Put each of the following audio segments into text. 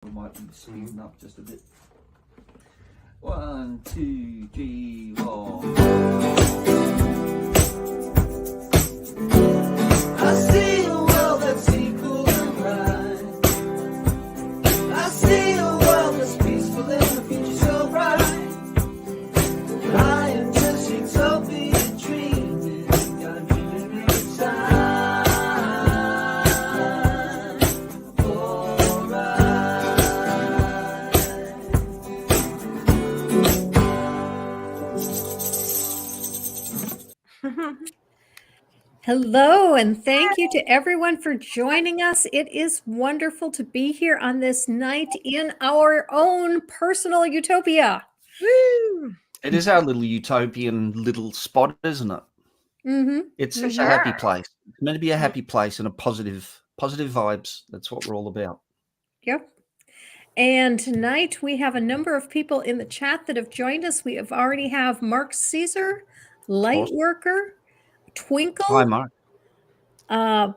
We might be speeding up just a bit. 1, 2, 3, 4. I see a world that's equal and right. I see a world that's peaceful and the future so bright. I am just utopia dreaming. I'm dreaming every time. Hello, and thank you to everyone for joining us. It is wonderful to be here on this night in our own personal utopia. Woo! It is our little utopian little spot, isn't it? Mm-hmm. It's For a happy sure. place. It's meant to be a happy place and a positive vibes. That's what we're all about. Yep. And tonight we have a number of people in the chat that have joined us. We have already have Mark Caesar, Lightworker, Twinkle. Hi, Mark.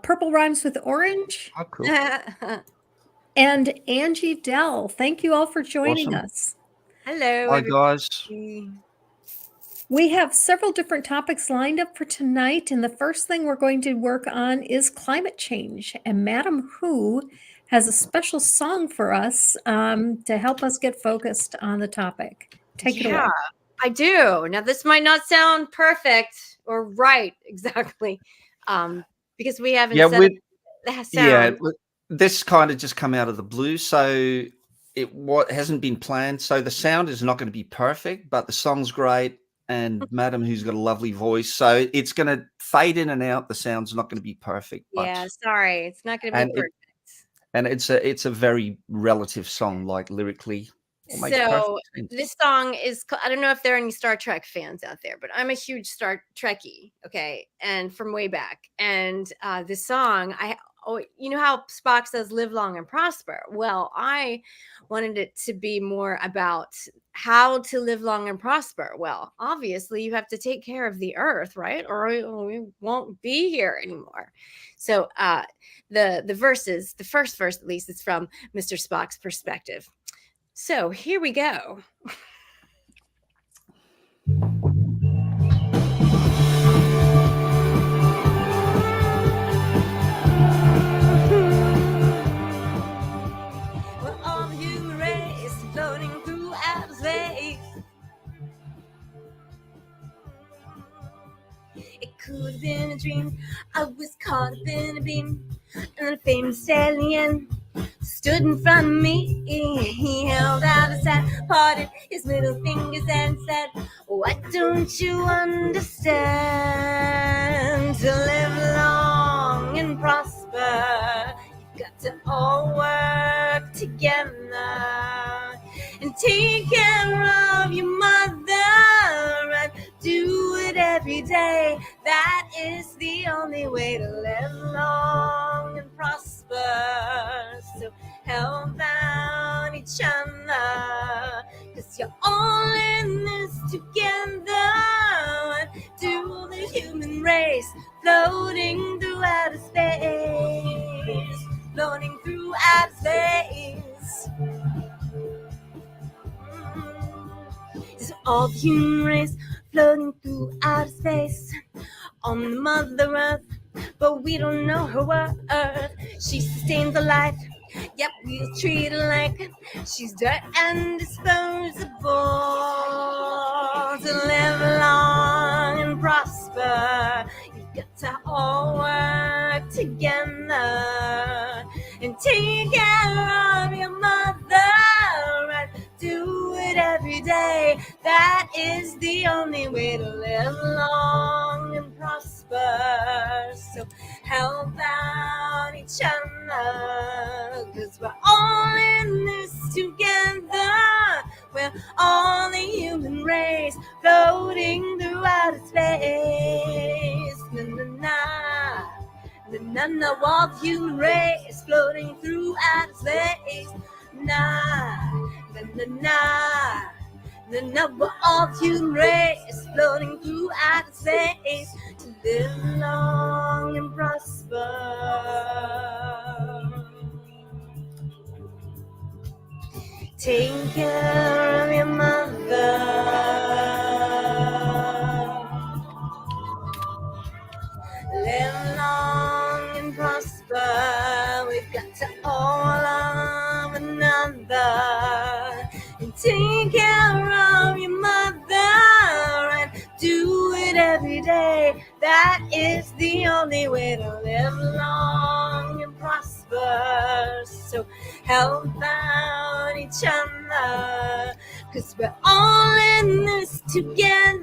Purple Rhymes with Orange. Oh, cool. And Angie Dell. Thank you all for joining Awesome. us. Hello, Hi, everybody. guys. We have several different topics lined up for tonight, and the first thing we're going to work on is climate change. And Madam Who has a special song for us to help us get focused on the topic. Take it away. I do. Now, this might not sound perfect or right exactly, because we haven't said that sound. Yeah, this kind of just come out of the blue, so it hasn't been planned. So the sound is not going to be perfect, but the song's great. And Madam Who's got a lovely voice, so it's going to fade in and out. The sound's not going to be perfect. But, yeah, sorry, it's not going to be perfect. And it's a very relative song, like lyrically. So this song is, I don't know if there are any Star Trek fans out there, but I'm a huge Star Trekkie, okay, and from way back. And this song, you know how Spock says live long and prosper? Well, I wanted it to be more about how to live long and prosper. Well, obviously you have to take care of the earth, right? Or we won't be here anymore. So the verses, the first verse at least, is from Mr. Spock's perspective. So here we go. We're all the human race floating through outer space. It could have been a dream. I was caught up in a beam, and a famous alien stood in front of me. He held out his hand, parted his middle fingers, and said, "What don't you understand? To live long and prosper, you've got to all work together and take care of your mother and do it every day. That is the only way to live long and prosper. So help out each other, 'cause you're all in this together. And do the human race floating through outer space, floating through outer space. It's all the human race floating through outer space on the Mother Earth, but we don't know her worth. She sustains the life, yet we treat her like she's dirt and disposable. To live long and prosper, you've got to all work together and take care of your mother and do it every day. That is the only way to live long and prosper. So help out each other, 'cause we're all in this together. We're all the human race floating through outer space. Na na na, na na na, all the human race floating through outer space. Na na na na, na na, we're all the human race floating through outer space to live long and prosper. taking care of your mother. Live long and prosper. We've got to all love another and take care of your mother and do it every day. That is the only way to live long and prosper. So help out each other, 'cause we're all in this together.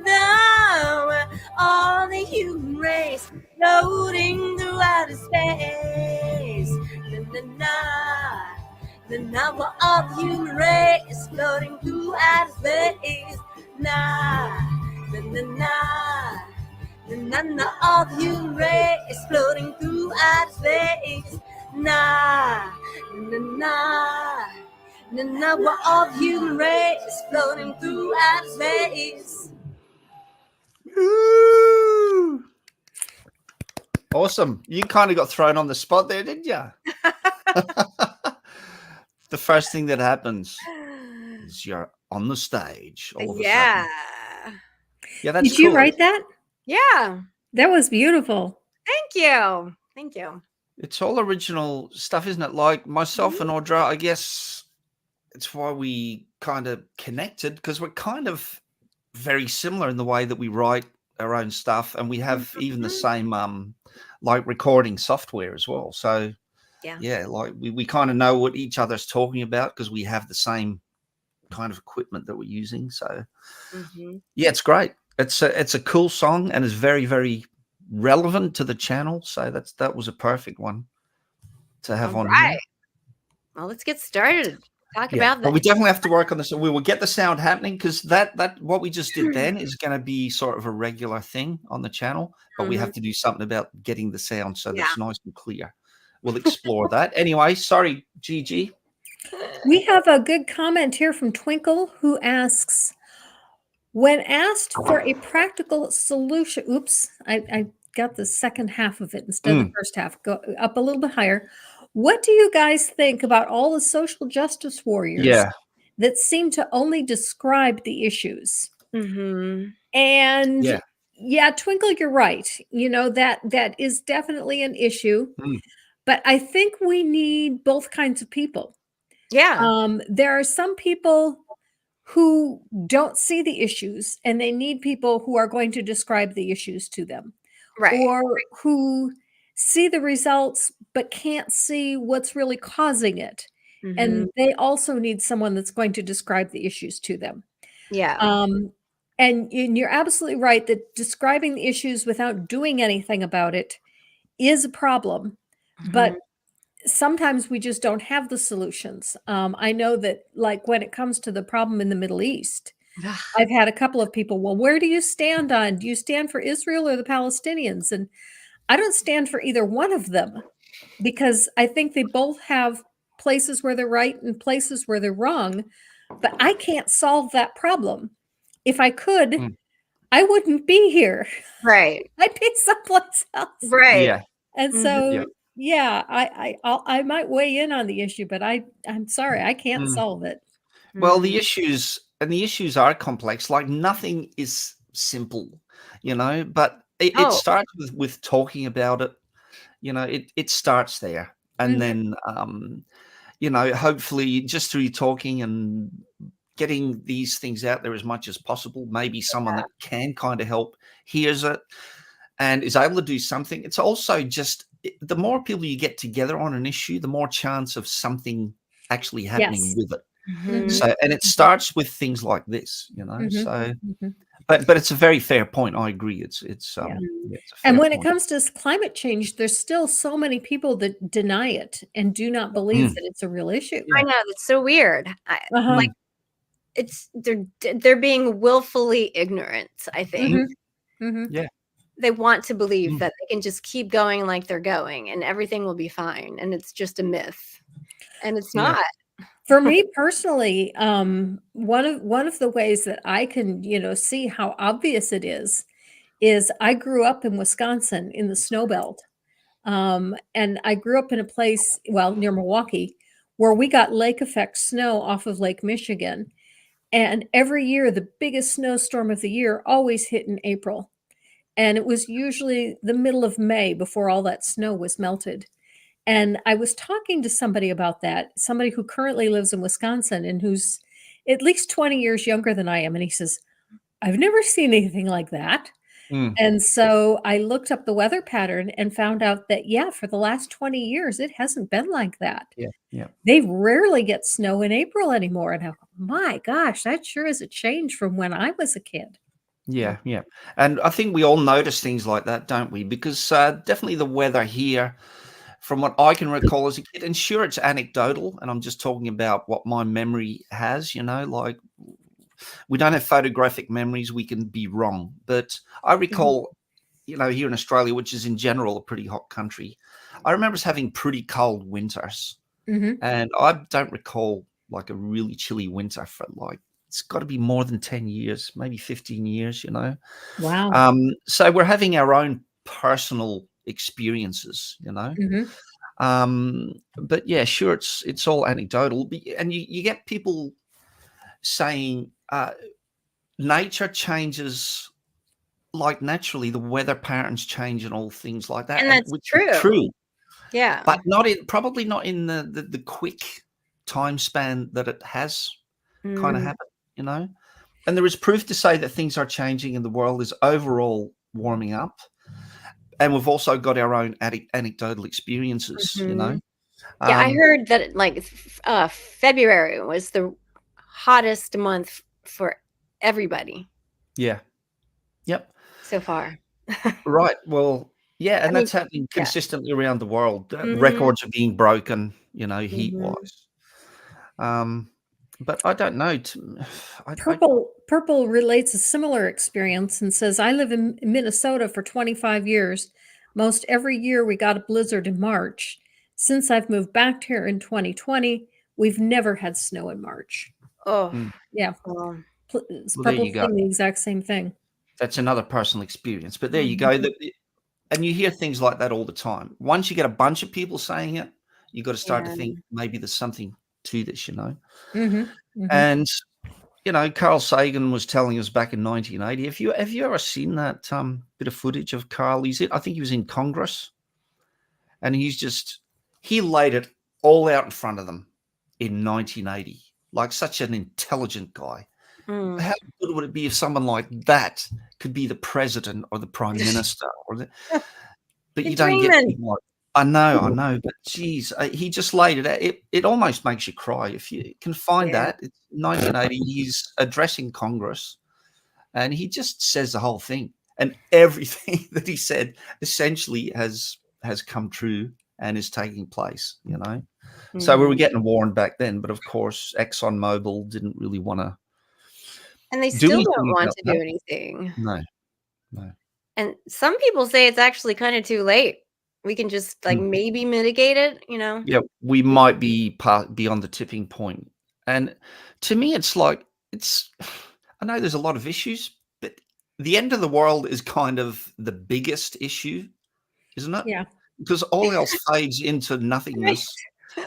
We're all the human race floating through outer space. Na, we're all the human race floating through outer space. Na, all the human race floating through outer space. Na, we're all the human race floating through outer space. Ooh. Awesome. You kind of got thrown on the spot there, didn't you? The first thing that happens is you're on the stage all of a Yeah. sudden. Yeah, that's Did you cool. write that? Yeah. That was beautiful. Thank you. Thank you. It's all original stuff, isn't it? Like myself and Audra, I guess it's why we kind of connected, because we're kind of very similar in the way that we write our own stuff, and we have even the same like recording software as well. So yeah, like we kind of know what each other's talking about because we have the same kind of equipment that we're using. So yeah, it's great. It's a cool song and is very, very relevant to the channel. So that was a perfect one to have on here. Well, let's get started. Talk Yeah, about but that. we definitely have to work on this. We will get the sound happening, because that what we just did then is going to be sort of a regular thing on the channel. But we have to do something about getting the sound so that's nice and clear. We'll explore that. Anyway, sorry, Gigi. We have a good comment here from Twinkle, who asks, when asked for a practical solution, oops, I got the second half of it instead of the first half. Go up a little bit higher. What do you guys think about all the social justice warriors that seem to only describe the issues? And yeah, Twinkle, you're right. You know, that is definitely an issue. But I think we need both kinds of people. Yeah. There are some people who don't see the issues, and they need people who are going to describe the issues to them. Or who see the results but can't see what's really causing it. And they also need someone that's going to describe the issues to them. And you're absolutely right that describing the issues without doing anything about it is a problem. But sometimes we just don't have the solutions. I know that, like, when it comes to the problem in the Middle East, I've had a couple of people, well, where do you stand on? Do you stand for Israel or the Palestinians? And I don't stand for either one of them, because I think they both have places where they're right and places where they're wrong. But I can't solve that problem. If I could, I wouldn't be here. Right. I'd be someplace else. Right. Yeah. And so, yeah, I might weigh in on the issue, but I'm sorry, I can't solve it. Well, the issues are complex. Like, nothing is simple, you know, but it starts with talking about it. You know, it starts there. And then, you know, hopefully just through talking and getting these things out there as much as possible, maybe someone that can kind of help hears it and is able to do something. It's also just, the more people you get together on an issue, the more chance of something actually happening with it. So, and it starts with things like this, you know. So, but it's a very fair point. I agree. It's a fair and when point. it comes to climate change, there's still so many people that deny it and do not believe that it's a real issue. I know, that's so weird. Like, it's they're being willfully ignorant, I think. Yeah. They want to believe that they can just keep going like they're going and everything will be fine, and it's just a myth. And it's not. For me personally, one of the ways that I can, you know, see how obvious it is I grew up in Wisconsin in the snow belt. And I grew up in a place, well, near Milwaukee, where we got lake effect snow off of Lake Michigan. And every year, the biggest snowstorm of the year always hit in April. And it was usually the middle of May before all that snow was melted. And I was talking to somebody about that, somebody who currently lives in Wisconsin and who's at least 20 years younger than I am. And he says, I've never seen anything like that. Mm. And so I looked up the weather pattern and found out that, yeah, for the last 20 years, it hasn't been like that. Yeah. They rarely get snow in April anymore. And I go, my gosh, that sure is a change from when I was a kid. Yeah. And I think we all notice things like that, don't we? Because definitely the weather here, from what I can recall as a kid, and sure, it's anecdotal, and I'm just talking about what my memory has, like we don't have photographic memories. We can be wrong. But I recall, here in Australia, which is in general a pretty hot country, I remember us having pretty cold winters. And I don't recall like a really chilly winter for it's got to be more than 10 years, maybe 15 years, Wow. So we're having our own personal experiences, but yeah, sure, it's all anecdotal. And you get people saying nature changes like naturally, the weather patterns change and all things like that. And that's which is true. true. Yeah. But probably not in the quick time span that it has kind of happened, And there is proof to say that things are changing and the world is overall warming up. And we've also got our own anecdotal experiences, Yeah, I heard that February was the hottest month for everybody. Yeah. Yep. So far. Right. Well, yeah, and that's happening consistently around the world. Records are being broken, heat-wise. But I don't know. Purple relates a similar experience and says, I live in Minnesota for 25 years. Most every year we got a blizzard in March. Since I've moved back here in 2020, we've never had snow in March. Oh, yeah. Well, there you go. Saying the exact same thing. That's another personal experience. But there you go. And you hear things like that all the time. Once you get a bunch of people saying it, you've got to start to think maybe there's something to this, And Carl Sagan was telling us back in 1980. Have you ever seen that bit of footage of Carl? I think he was in Congress, and he laid it all out in front of them in 1980, like such an intelligent guy. How good would it be if someone like that could be the president or the prime minister? But you don't get people like. I know, but geez, he just laid it out. It almost makes you cry if you can find that. It's 1980. He's addressing Congress, and he just says the whole thing, and everything that he said essentially has come true and is taking place. So we were getting warned back then, but of course, ExxonMobil didn't really want to. And they still don't want to do anything. No. And some people say it's actually kind of too late. We can just maybe mitigate it, Yeah, we might be beyond the tipping point. And to me, it's like, I know there's a lot of issues, but the end of the world is kind of the biggest issue, isn't it? Yeah. Because all else fades into nothingness.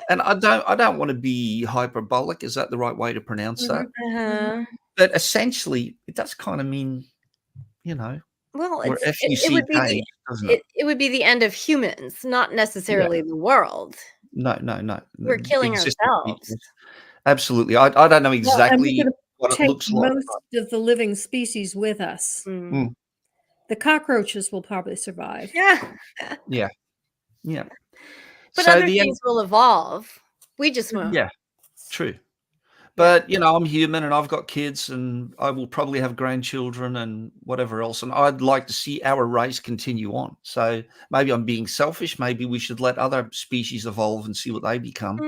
And I don't want to be hyperbolic. Is that the right way to pronounce that? But essentially, it does kind of mean, well, it would be the end of humans, not necessarily the world. No. We're killing ourselves. Absolutely. I don't know exactly what it looks like. Most of the living species with us. The cockroaches will probably survive. Yeah. But so other things will evolve. We just won't. Yeah, true. But, I'm human and I've got kids and I will probably have grandchildren and whatever else. And I'd like to see our race continue on. So maybe I'm being selfish. Maybe we should let other species evolve and see what they become.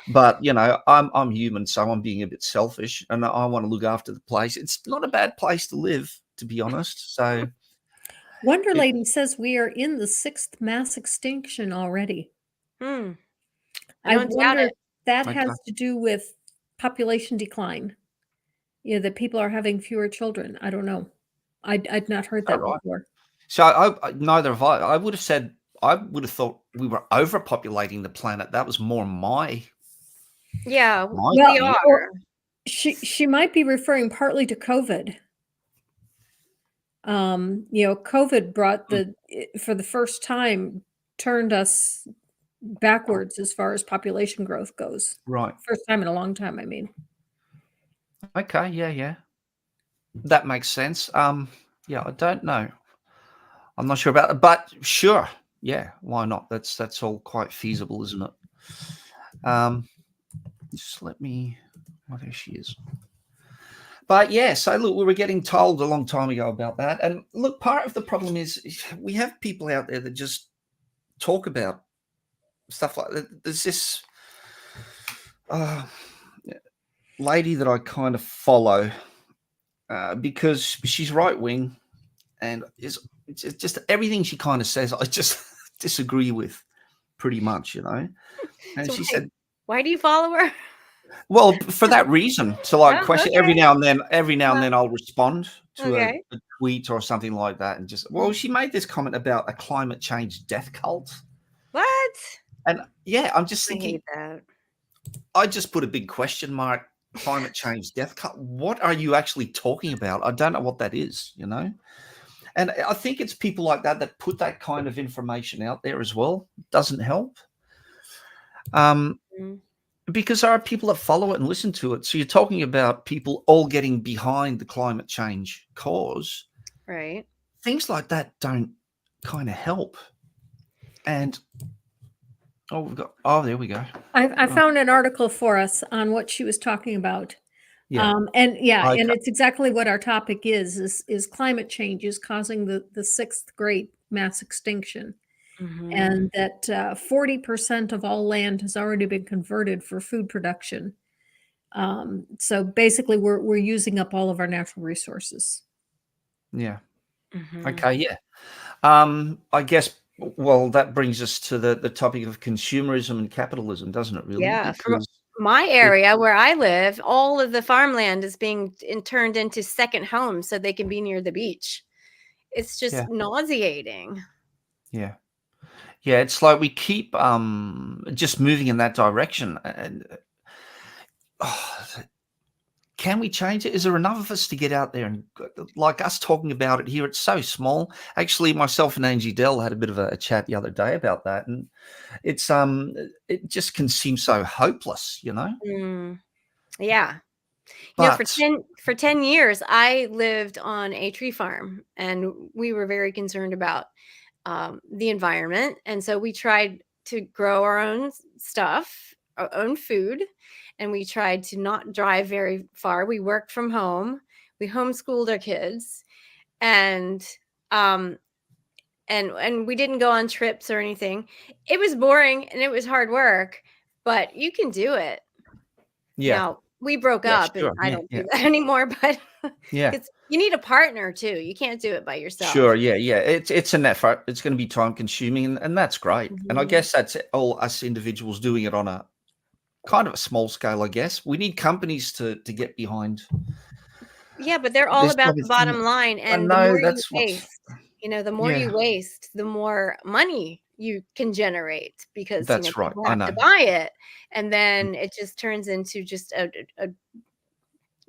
But, I'm human, so I'm being a bit selfish and I want to look after the place. It's not a bad place to live, to be honest. So Wonder Lady says we are in the 6th mass extinction already. I wonder if that has to do with population decline. That people are having fewer children. I don't know. I'd not heard that before. So neither have I. I would have thought we were overpopulating the planet. That was more my Yeah, My we view. are. She might be referring partly to COVID. COVID brought for the first time, turned us backwards as far as population growth goes. Right. First time in a long time, I mean. Okay. Yeah. That makes sense. Yeah, I don't know. I'm not sure about it, but sure. Yeah, why not? That's all quite feasible, isn't it? Just let me. Oh, there she is. But yeah, so look, we were getting told a long time ago about that, and look, part of the problem is we have people out there that just talk about stuff like that. There's this lady that I kind of follow because she's right wing, and it's just everything she kind of says, I just disagree with pretty much, And So she said, why do you follow her? well, for that reason, to like Oh, question okay. every now and then I'll respond to Okay. a tweet or something like that, and just, well, she made this comment about a climate change death cult, What? and yeah, I'm just I thinking, hate that. I just put a big question mark. Climate change death cult. What are you actually talking about? I don't know what that is, And I think it's people like that that put that kind of information out there as well. Doesn't help. Mm, Because there are people that follow it and listen to it. So you're talking about people all getting behind the climate change cause. right. Things like that don't kind of help. And there we go. I found an article for us on what she was talking about. Yeah. And Okay. it's exactly what our topic is climate change is causing the sixth great mass extinction. Mhm. And that 40% of all land has already been converted for food production. So basically, we're using up all of our natural resources. Yeah. Mhm. Okay. Yeah. I guess. Well, that brings us to the topic of consumerism and capitalism, doesn't it? Really? Yeah, from Because my area where I live, all of the farmland is being turned into second homes so they can be near the beach. It's just yeah, nauseating. yeah. Yeah, it's like we keep just moving in that direction, and can we change it? Is there enough of us to get out there and like us talking about it here? It's so small. Actually, myself and Angie Dell had a bit of a chat the other day about that, and it's it just can seem so hopeless, Mm, yeah. For But 10 years, I lived on a tree farm, and we were very concerned about the environment. And so we tried to grow our own stuff, our own food, and we tried to not drive very far. We worked from home. We homeschooled our kids, and um, and we didn't go on trips or anything. It was boring and it was hard work, but you can do it. yeah, Now, we broke yeah, up and sure, I yeah, don't yeah, do that anymore, but yeah. it's you need a partner too. You can't do it by yourself. Sure, yeah. It's an effort. It's going to be time consuming, and that's great. And I Mhm. guess that's all us individuals doing it on a kind of a small scale. I guess we need companies to get behind Yeah, but they're all this about type of the thing. bottom line, I and the know more you that's what's. waste, the more Yeah, you waste, the more money you can generate because, that's right. people I have to know. buy it, and then it just turns into just a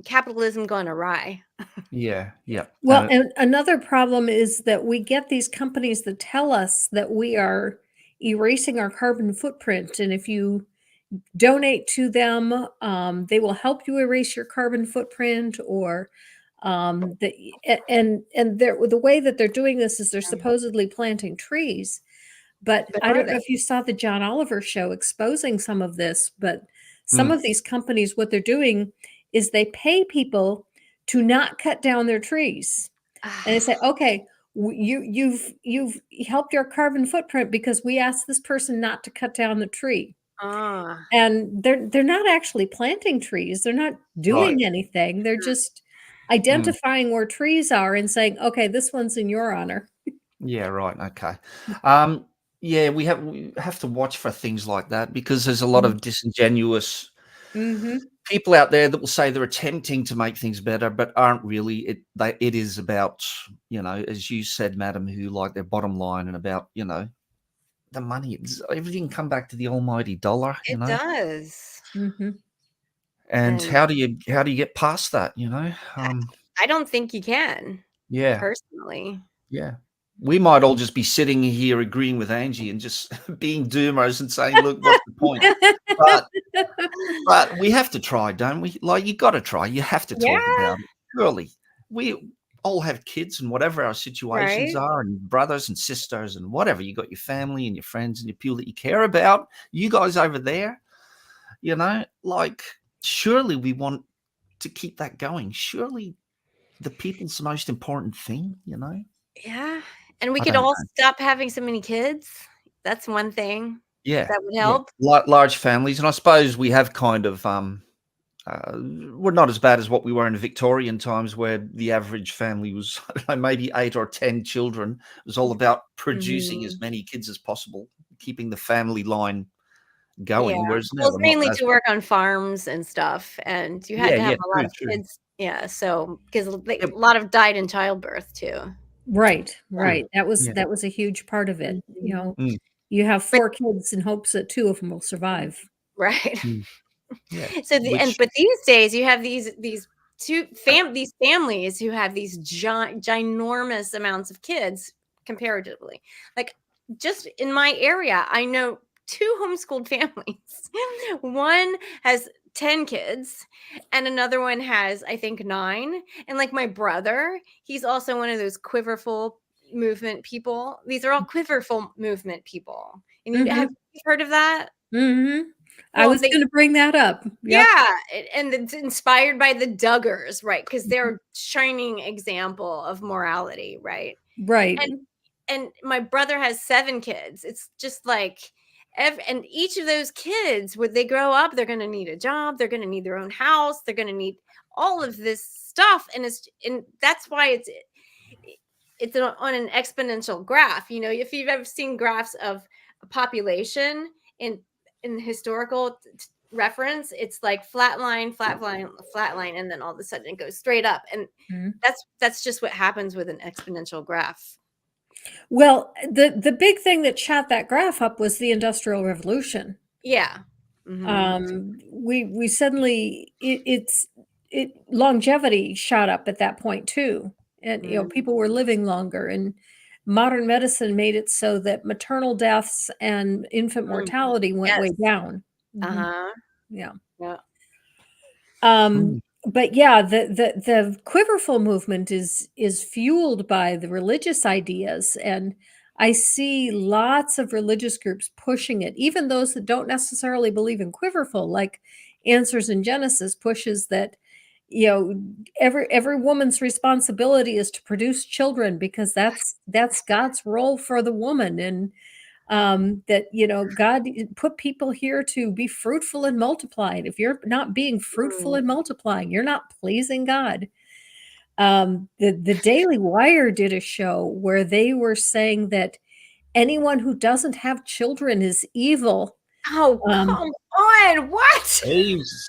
capitalism gone awry. Yeah, yeah. Well, And and another problem is that we get these companies that tell us that we are erasing our carbon footprint, and if you donate to them, they will help you erase your carbon footprint, or and the way that they're doing this is they're supposedly planting trees. But But I are don't know they? if you saw the John Oliver show exposing some of this, but some mm, of these companies, what they're doing is they pay people to not cut down their trees. And they say, okay, you've helped our carbon footprint because we asked this person not to cut down the tree. Ah, And they're not actually planting trees. They're not right. doing anything. They're just Mm, identifying where trees are and saying, okay, this one's in your honor. yeah, right. Okay. Um, yeah, we have to watch for things like that because there's a lot of disingenuous Mm-hmm. people out there that will say they're attempting to make things better, but aren't really. It is about, as you said, madam, who like their bottom line and about, the money. Everything come back to the almighty dollar, it does. Mm-hmm. And And how do you get past that? You know, I don't think you can, yeah, personally. yeah. We might all just be sitting here agreeing with Angie and just being doomers and saying, "Look, what's the point?" But we have to try, don't we? Like, you got to try. You have to talk Yeah, about it. Surely, we all have kids, and whatever our situations right. are, and brothers and sisters, and whatever. You got your family and your friends and your people that you care about. You guys over there, you know, like, surely we want to keep that going. Surely the people's the most important thing, you know? Yeah, and we I could don't all know. stop having so many kids. That's one thing Yeah. that would Yeah. help. Large families. And I suppose we have kind of, we're not as bad as what we were in Victorian times, where the average family was, I don't know, maybe 8 or 10 children. It was all about producing as Mhm. many kids as possible, keeping the family line Yeah. going. Whereas now Well, it's we're not mainly as to work on farms and stuff, and you had Yeah, to have yeah, a lot true, of true. kids. Yeah, so because a Yep, lot of died in childbirth too. Right, true. right. That was Yeah. a huge part of it. You Mhm. know, Mm, you have But 4 kids in hopes that 2 of them will survive. right. mm, yeah. So Which but these days you have these these families who have these ginormous amounts of kids comparatively. Like, just in my area, I know 2 homeschooled families. One has 10 kids and another one has, I think, 9. And like my brother, he's also one of those quiverful movement people. These are all quiverful movement people. And have Mhm, you heard of that? mhm. I Well, was they gonna bring that up. Yep. yeah, and it's inspired by the Duggars, right? Because they're a shining example of morality, right? Right. And my brother has 7 kids. It's just like and each of those kids, when they grow up, they're gonna need a job, they're gonna need their own house, they're gonna need all of this stuff, and that's why it's on an exponential graph. You know, if you've ever seen graphs of a population in historical reference, it's like flat line, flat line, flat line, and then all of a sudden it goes straight up. And Mhm. that's just what happens with an exponential graph. Well, the big thing that shot that graph up was the Industrial Revolution. Yeah. Hmm. We suddenly it longevity shot up at that point too, and you know people were living longer, and modern medicine made it so that maternal deaths and infant mortality went way Yes. down. Mhm. Uh-huh. Yeah. Yeah. Um, mm, but yeah, the quiverful movement is fueled by the religious ideas, and I see lots of religious groups pushing it, even those that don't necessarily believe in quiverful, like Answers in Genesis pushes that, you know, every woman's responsibility is to produce children because that's God's role for the woman, and that you know God put people here to be fruitful and multiply. And if you're not being fruitful Mm. and multiplying, you're not pleasing God. The Daily Wire did a show where they were saying that anyone who doesn't have children is evil. Oh, Um, come on. What? Jesus.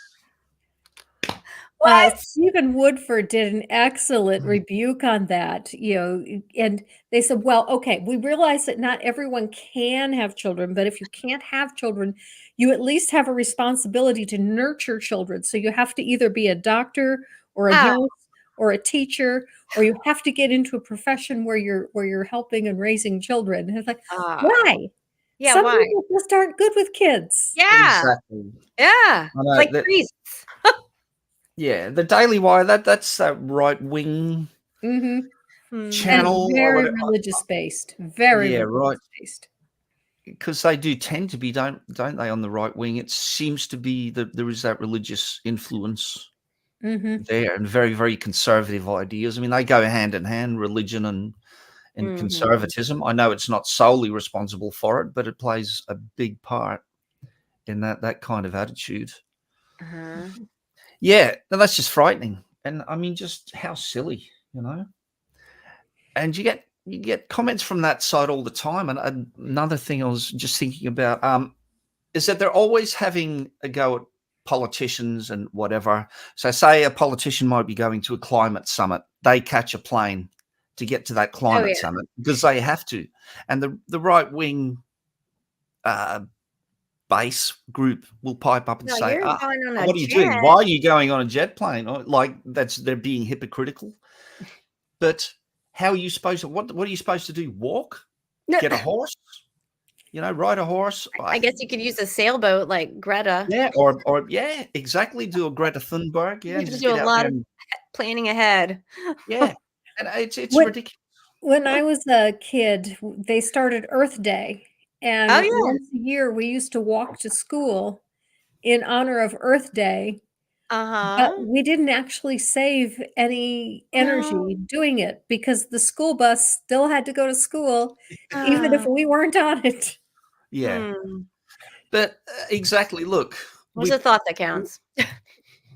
What? Stephen Woodford did an excellent Mm, rebuke on that, you know, and they said, well, okay, we realize that not everyone can have children, but if you can't have children, you at least have a responsibility to nurture children. So you have to either be a doctor or a Ah, nurse or a teacher, or you have to get into a profession where you're helping and raising children. And it's like, ah. why? Yeah, Some why? people just aren't good with kids. Yeah. exactly. Yeah. I know Like that. priests. Yeah, the Daily Wire. That's that right wing Mhm. And Hmm. channel or very whatever. religious based, very Yeah, right. religious based. Because they do tend to be, don't they, on the right wing? It seems to be that there is that religious influence Mhm, there, and very, very conservative ideas. I mean, they go hand in hand, religion and Mhm. conservatism. I know it's not solely responsible for it, but it plays a big part in that kind of attitude. Uh-huh. Yeah, no, that's just frightening. And I mean, just how silly, you know? And you get comments from that side all the time. And another thing I was just thinking about is that they're always having a go at politicians and whatever. So, say a politician might be going to a climate summit, they catch a plane to get to that Oh climate yeah. summit because they have to. And the right wing uh, base group will pipe up and No, say, you're "Ah, going on a what are you doing? jet. Why are you going on a jet plane?" Or like they're being hypocritical. But how are you supposed to? What are you supposed to do? Walk? Get a horse? Ride a horse? I guess you could use a sailboat like Greta. Yeah, or yeah, exactly. Do a Greta Thunberg, You yeah, have and to just do get a out lot there of and planning ahead. yeah, and it's When ridiculous. when I was a kid, they started Earth Day, Oh, and yeah. once a year we used to walk to school in honor of Earth Day, but Uh-huh. we didn't actually save any No. energy doing it because the school bus still had to go to school even if Uh, we weren't on it. Yeah, hmm. but exactly. Look, What's the we thought that counts?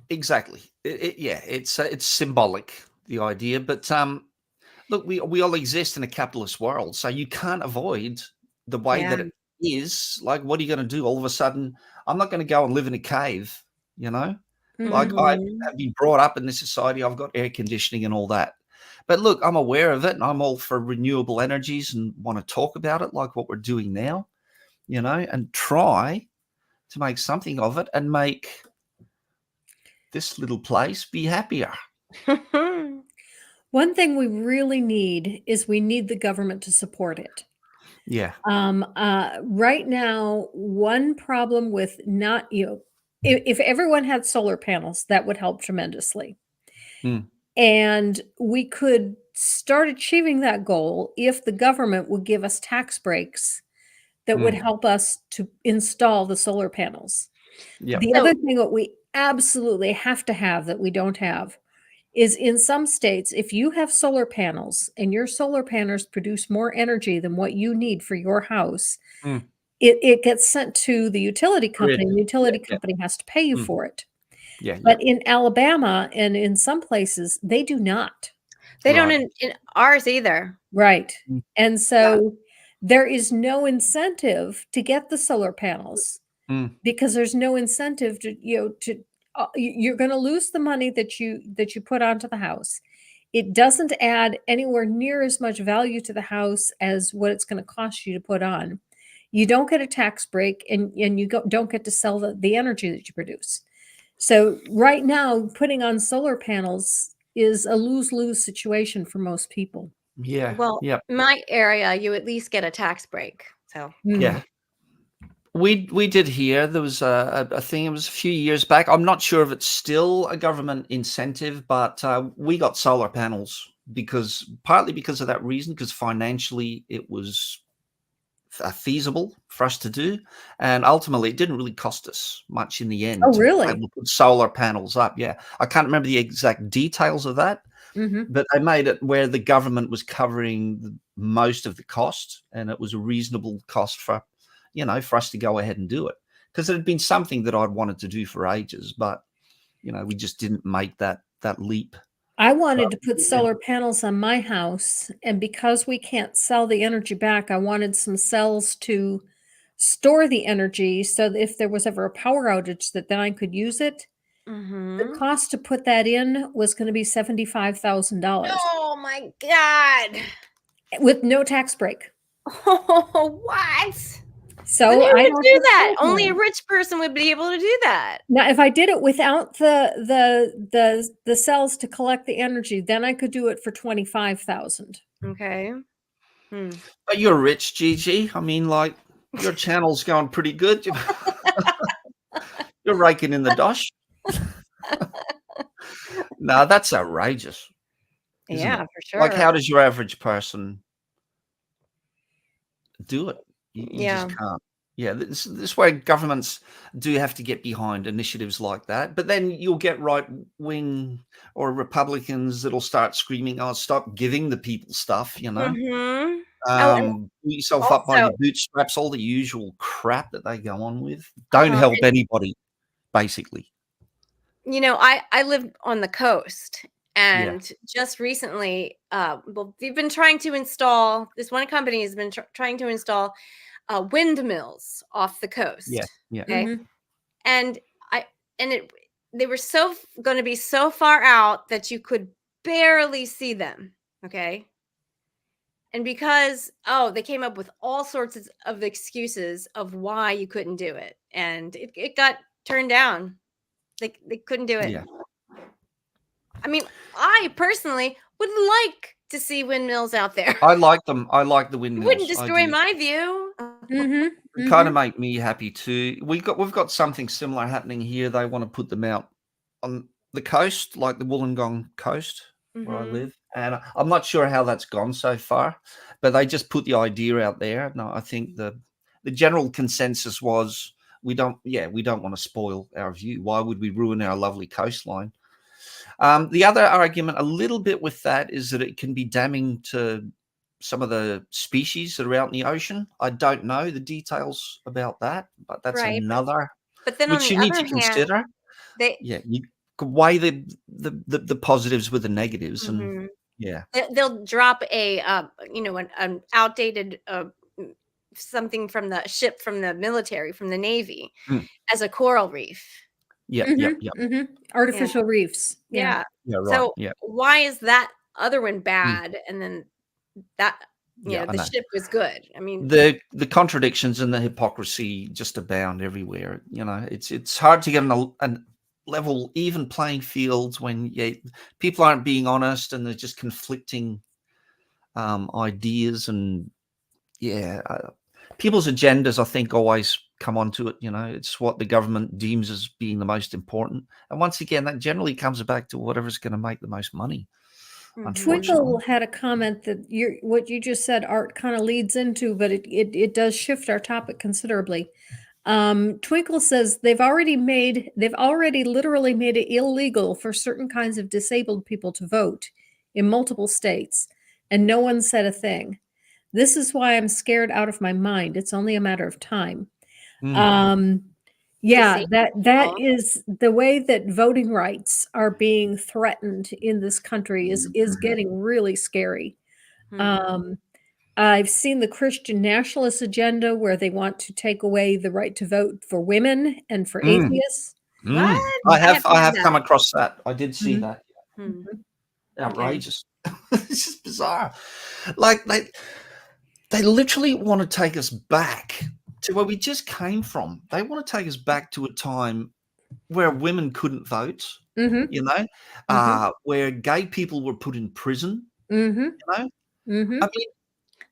exactly. Yeah, it's symbolic, the idea, but look, we all exist in a capitalist world, so you can't avoid the way Yeah. that it is. Like, what are you going to do? All of a sudden, I'm not going to go and live in a cave. You know, like Mhm. I Mhm. have been brought up in this society. I've got air conditioning and all that. But look, I'm aware of it, and I'm all for renewable energies and want to talk about it, like what we're doing now. And try to make something of it and make this little place be happier. One thing we really need is we need the government to support it. Yeah. Right now, one problem with not, if everyone had solar panels, that would help tremendously. Mm, And we could start achieving that goal if the government would give us tax breaks that would mm, help us to install the solar panels. yep. The So other thing that we absolutely have to have that we don't have is in some states, if you have solar panels and your solar panels produce more energy than what you need for your house, Mm, it gets sent to the utility grid. company, and the Yeah, utility yeah. company has to pay you Mm, for it. yeah, yeah. But in Alabama and in some places, they do not. they don't Right. in ours either. Right. Mm, And Yeah. so there is no incentive to get the solar panels mm, because there's no incentive to, you're going to lose the money that you put onto the house. It doesn't add anywhere near as much value to the house as what it's going to cost you to put on. You don't get a tax break and you don't get to sell the energy that you produce. So right now, putting on solar panels is a lose-lose situation for most people. yeah, Well, yeah, my area, you at least get a tax break. So Mm. yeah. We did hear there was a thing. It was a few years back. I'm not sure if it's still a government incentive, but we got solar panels partly because of that reason, because financially it was feasible for us to do, and ultimately it didn't really cost us much in the end Oh, to be really? able to put solar panels up. Yeah, I can't remember the exact details of that, Mhm. but they made it where the government was covering most of the cost, and it was a reasonable cost for us to go ahead and do it, because it had been something that I'd wanted to do for ages, but we just didn't make that leap. I So wanted to put yeah, solar panels on my house, and because we can't sell the energy back, I wanted some cells to store the energy so that if there was ever a power outage that then I could use it. The mhm. cost to put that in was gonna be $75,000 Oh my God. with no tax break. Oh, what? Then So who I would don't do have that? solar Only a panels. rich person would be able to do that. Now, if I did it without the cells to collect the energy, then I could do it for 25,000. Okay. Hmm. but you're rich, Gigi. I mean, like, your channel's going pretty good. You're raking in the dosh. No, that's outrageous, isn't Yeah, it? for Like, sure. how does your average person do it? You just Yeah. can't. Yeah, this way governments do have to get behind initiatives like that, but then you'll get right wing or Republicans that'll start screaming, "Oh, stop giving the people stuff," Mhm. Oh, and pull yourself up by also your bootstraps, all the usual crap that they go on with. Don't uh-huh, help anybody, basically. I live on the coast, Yeah, and just recently, well, they've been trying to install this one company has been trying to install windmills off the yeah, coast. yeah. Okay. Mhm. And I and it they were going to be so far out that you could barely see them. Okay. And because they came up with all sorts of excuses of why you couldn't do it. and it got turned down. They couldn't do it. Yeah. I mean, I personally would like to see windmills out there. I like them. I like the It windmills. wouldn't I destroy do. my view. Mm-hmm. Kind of make me happy too. We've got something similar happening here. They want to put them out on the coast, like the Wollongong coast where I Mhm. live, and I'm not sure how that's gone so far, but they just put the idea out there. No, I think the general consensus was we don't want to spoil our view. Why would we ruin our lovely coastline? The other argument, a little bit with that, is that it can be damning to some of the species that are out in the ocean. I don't know the details about that, but that's Right, another but then on which the you need other to hand, consider. they Yeah, you could weigh the positives with the negatives, and Mhm. yeah, they'll drop a an outdated something from the ship from the military, from the Navy, Mm. as a coral reef. yep, Mm-hmm. yep, yep, Mm-hmm. Artificial reefs. Yeah. Yeah. yeah, right, So yeah, why is that other one Mm. bad, and then that yeah. I the know. ship was good? I mean, The contradictions and the hypocrisy just abound everywhere. It's hard to get a level, even playing field when people aren't being honest and they're just conflicting ideas, and people's agendas, I think, always come onto it. It's what the government deems as being the most important, and once again, that generally comes back to whatever's going to make the most money. Mhm. Unfortunately, Twinkle had a comment that what you just said, Art, kind of leads into, but it does shift our topic considerably. Twinkle says they've already literally made it illegal for certain kinds of disabled people to vote in multiple states, and no one said a thing. This is why I'm scared out of my mind. It's only a matter of time. Mm. Yeah, Disabled that people. is the way that voting rights are being threatened in this country is Mhm. getting really scary. Mhm. Um, I've seen the Christian nationalist agenda where they want to take away the right to vote for women and for Mm. atheists. What? I haven't have heard come that. across that. I did see Mhm. that. Hmm. Outrageous. It's just bizarre. Like they literally want to take us back to where we just came from. They want to take us back to a time where women couldn't vote, Mhm. where gay people were put in prison, Mhm. I Mhm. mean,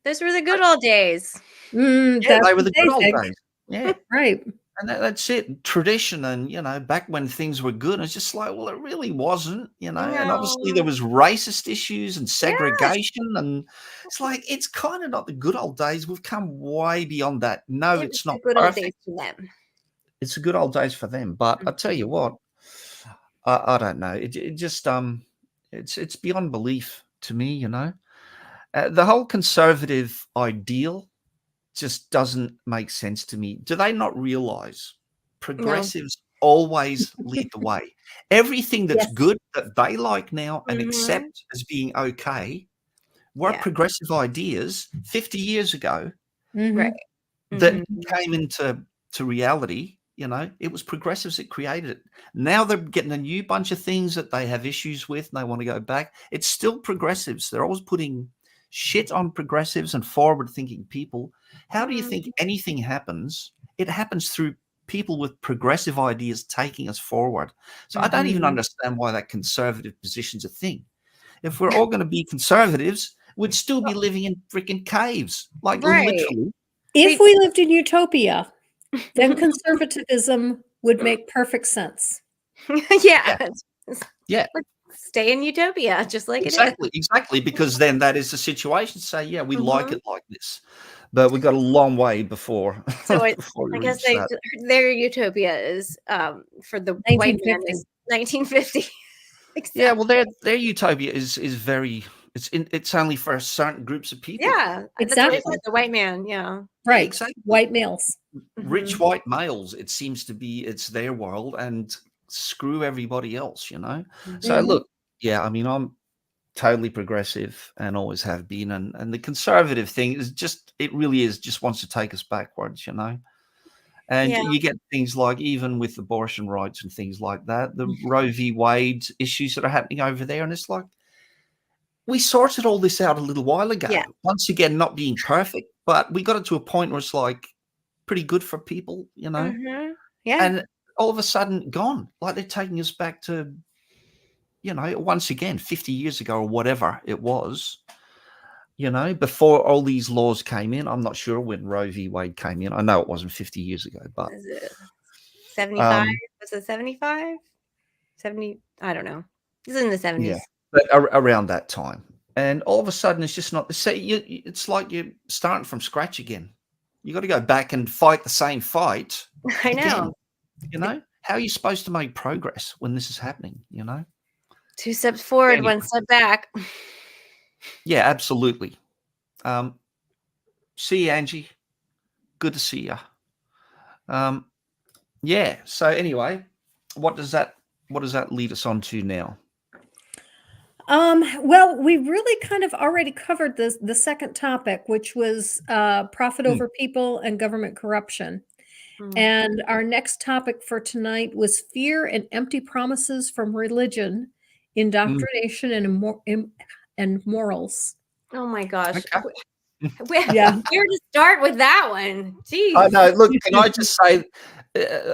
Those were the good old days. yeah, That's they were what the they good old think. days. Yeah. Right. And that's it. Tradition, and back when things were good, it's just like, well, it really wasn't, and obviously there No. was racist issues and Yes. segregation, and it's like it's kind of not the good old days. We've come way beyond that. No, It was it's the not good old days perfect. for them. It's the good old days for them. But I tell you what, I don't know. It just it's beyond belief to me. The whole conservative ideal just doesn't make sense to me. Do they not realize No. progressives always lead the way? Everything that's Yes. good that they like now and Mhm. accept as being okay were Yeah. progressive ideas 50 years ago Right. Mhm. that Mhm. came into reality. It was progressives that created it. Now they're getting a new bunch of things that they have issues with and they want to go back. It's still progressives. They're always putting shit on progressives and forward thinking people. How do you think Mhm. anything happens? It happens through people with progressive ideas taking us forward. So I don't even Mhm. understand why that conservative position's a thing. If we're all going to be conservatives, we'd still be living in freaking caves, like Right. literally. If They we lived in utopia, then conservatism would make perfect sense. Yeah. Yeah, yeah. Let's stay in utopia just like it is. Exactly, because then that is the situation. Say, yeah, we like Mhm. it like this, but we've got a long way before So before we I guess reach that. their utopia is for the white man 1950. is 1950. Yeah, Exactly. well, their utopia is very it's only for certain groups of people. Yeah. That's what I said. Exactly. The white man. Yeah. Yeah, Right. exactly. White males. Rich Mhm. white males. It seems to be it's their world, and screw everybody else. So Mhm. Mhm. look, yeah, I mean, I'm totally progressive and always have been, and the conservative thing is just it really is just wants to take us backwards. And Yeah. you get things like, even with abortion rights and things like that, the Roe v. Wade issues that are happening over there, and it's like we sorted all this out a little while ago. Yeah. Once again, not being perfect, but we got it to a point where it's like pretty good for people, you know, Yeah. and all of a sudden gone. Like they're taking us back to, you know, once again, 50 years ago or whatever it was, you know, before all these laws came in. I'm not sure when Roe v. Wade came in. I know it wasn't 50 years ago, but Is it 75? um, Was it 75? 70? I don't know. It's in the 70s. yeah, but around that time. And all of a sudden, it's just not the same. It's like you're starting from scratch again. You got to go back and fight the same fight. I know. Again, you know, how are you supposed to make progress when this is happening? You know, 2 steps forward, Anyway. 1 step back. yeah, absolutely. See you, Angie. Good to see you. Yeah. So anyway, what does that lead us on to now? Well, we really kind of already covered the second topic, which was profit over people and government corruption. And our next topic for tonight was fear and empty promises from religion, indoctrination, and morals. Oh my gosh. Okay. Yeah. Where to start with that one? Jeez. I know. Look, can I just say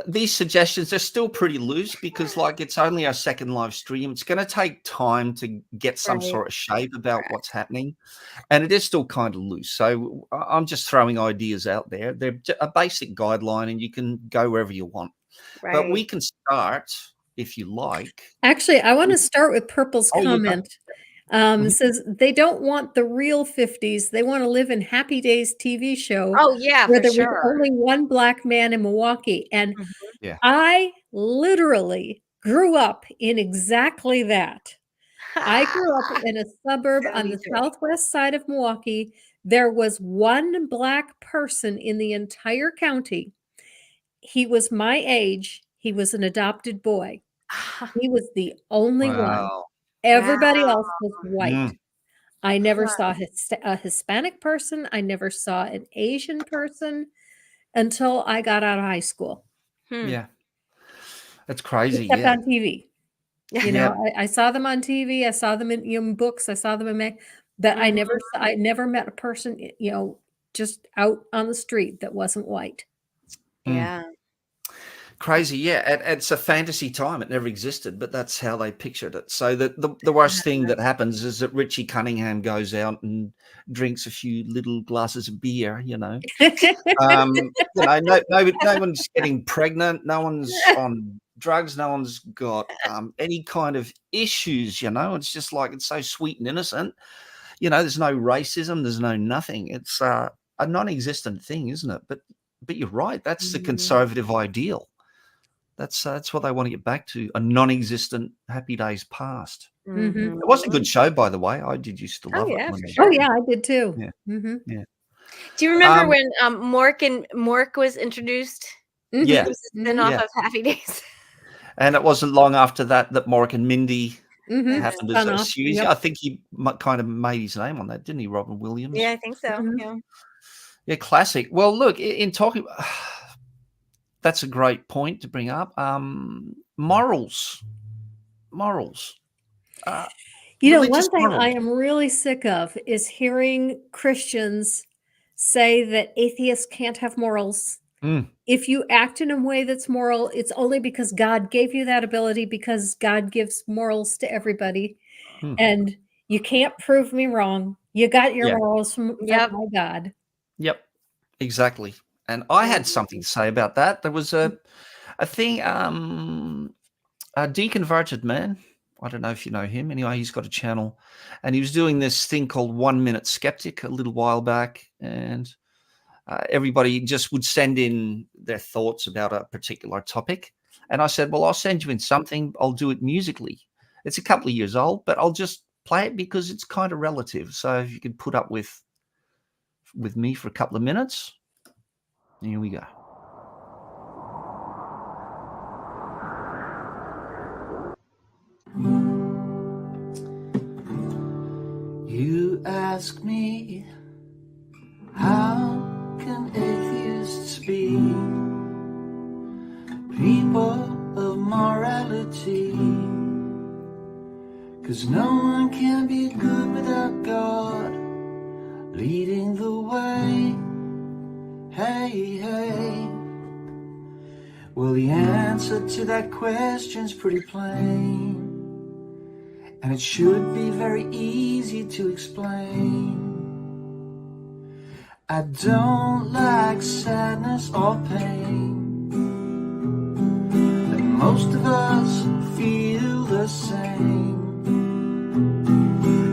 these suggestions are still pretty loose because, like, it's only our second live stream. It's going to take time to get some Right. sort of shape about what's happening, and it is still kind of loose. So I'm just throwing ideas out there. They're a basic guideline, and you can go wherever you want. Right. But we can start if you like. Actually, I want to start with Purple's Oh, you go. comment. It says they don't want the real 50s. They want to live in Happy Days TV show Oh yeah, where for there was sure. only one black man in Milwaukee. And Yeah. I literally grew up in exactly that. I grew up in a suburb on the 73. southwest side of Milwaukee. There was one black person in the entire county. He was my age. He was an adopted boy. He was the only one. Wow. Everybody else was white. Mm. I never saw a Hispanic person. I never saw an Asian person until I got out of high school. Yeah. That's crazy. Except Yeah. on TV. You know, I saw them on TV. I saw them in books. I saw them in but I never met a person, you know, just out on the street that wasn't white. Yeah. Crazy, yeah. It's a fantasy time. It never existed, but that's how they pictured it. So the worst thing that happens is that Richie Cunningham goes out and drinks a few little glasses of beer, you know. You know, no one's getting pregnant, no one's on drugs, no one's got any kind of issues, you know. It's just like it's so sweet and innocent. You know, there's no racism, there's no nothing. It's a non-existent thing, isn't it? But you're right, that's the conservative ideal. That's what they want to get back to, a non-existent Happy Days past. Mhm. It was a good show, by the way. I did used to love it. yeah, when for they- sure. Oh yeah, I did too. Yeah. Mhm. Yeah. Do you remember when Mork was introduced? Mhm. Yeah. It was a spin-off Yeah. of Happy Days. And it wasn't long after that Mork and Mindy Mhm. happened as Spun a off, series. yep. I think he kind of made his name on that, didn't he, Robin Williams? Yeah, I think so. Mhm. Yeah. Yeah, classic. Well, look, in talking, that's a great point to bring up. Morals. You know, Religious one thing morals. I am really sick of is hearing Christians say that atheists can't have morals. If you act in a way that's moral, it's only because God gave you that ability, because God gives morals to everybody. And you can't prove me wrong. You got your Yeah. morals from my God. Yep, exactly. And I had something to say about that. There was a thing, a deconverted man. I don't know if you know him. Anyway, he's got a channel, and he was doing this thing called 1 Minute Skeptic a little while back, and everybody just would send in their thoughts about a particular topic. And I said, well, I'll send you in something. I'll do it musically. It's a couple of years old, but I'll just play it because it's kind of relative. So if you could put up with me for a couple of minutes. Here we go. You ask me, how can atheists be people of morality? 'Cause no one can be good without God leading the way. Hey, hey. Well, the answer to that question's pretty plain, and it should be very easy to explain. I don't like sadness or pain, but most of us feel the same.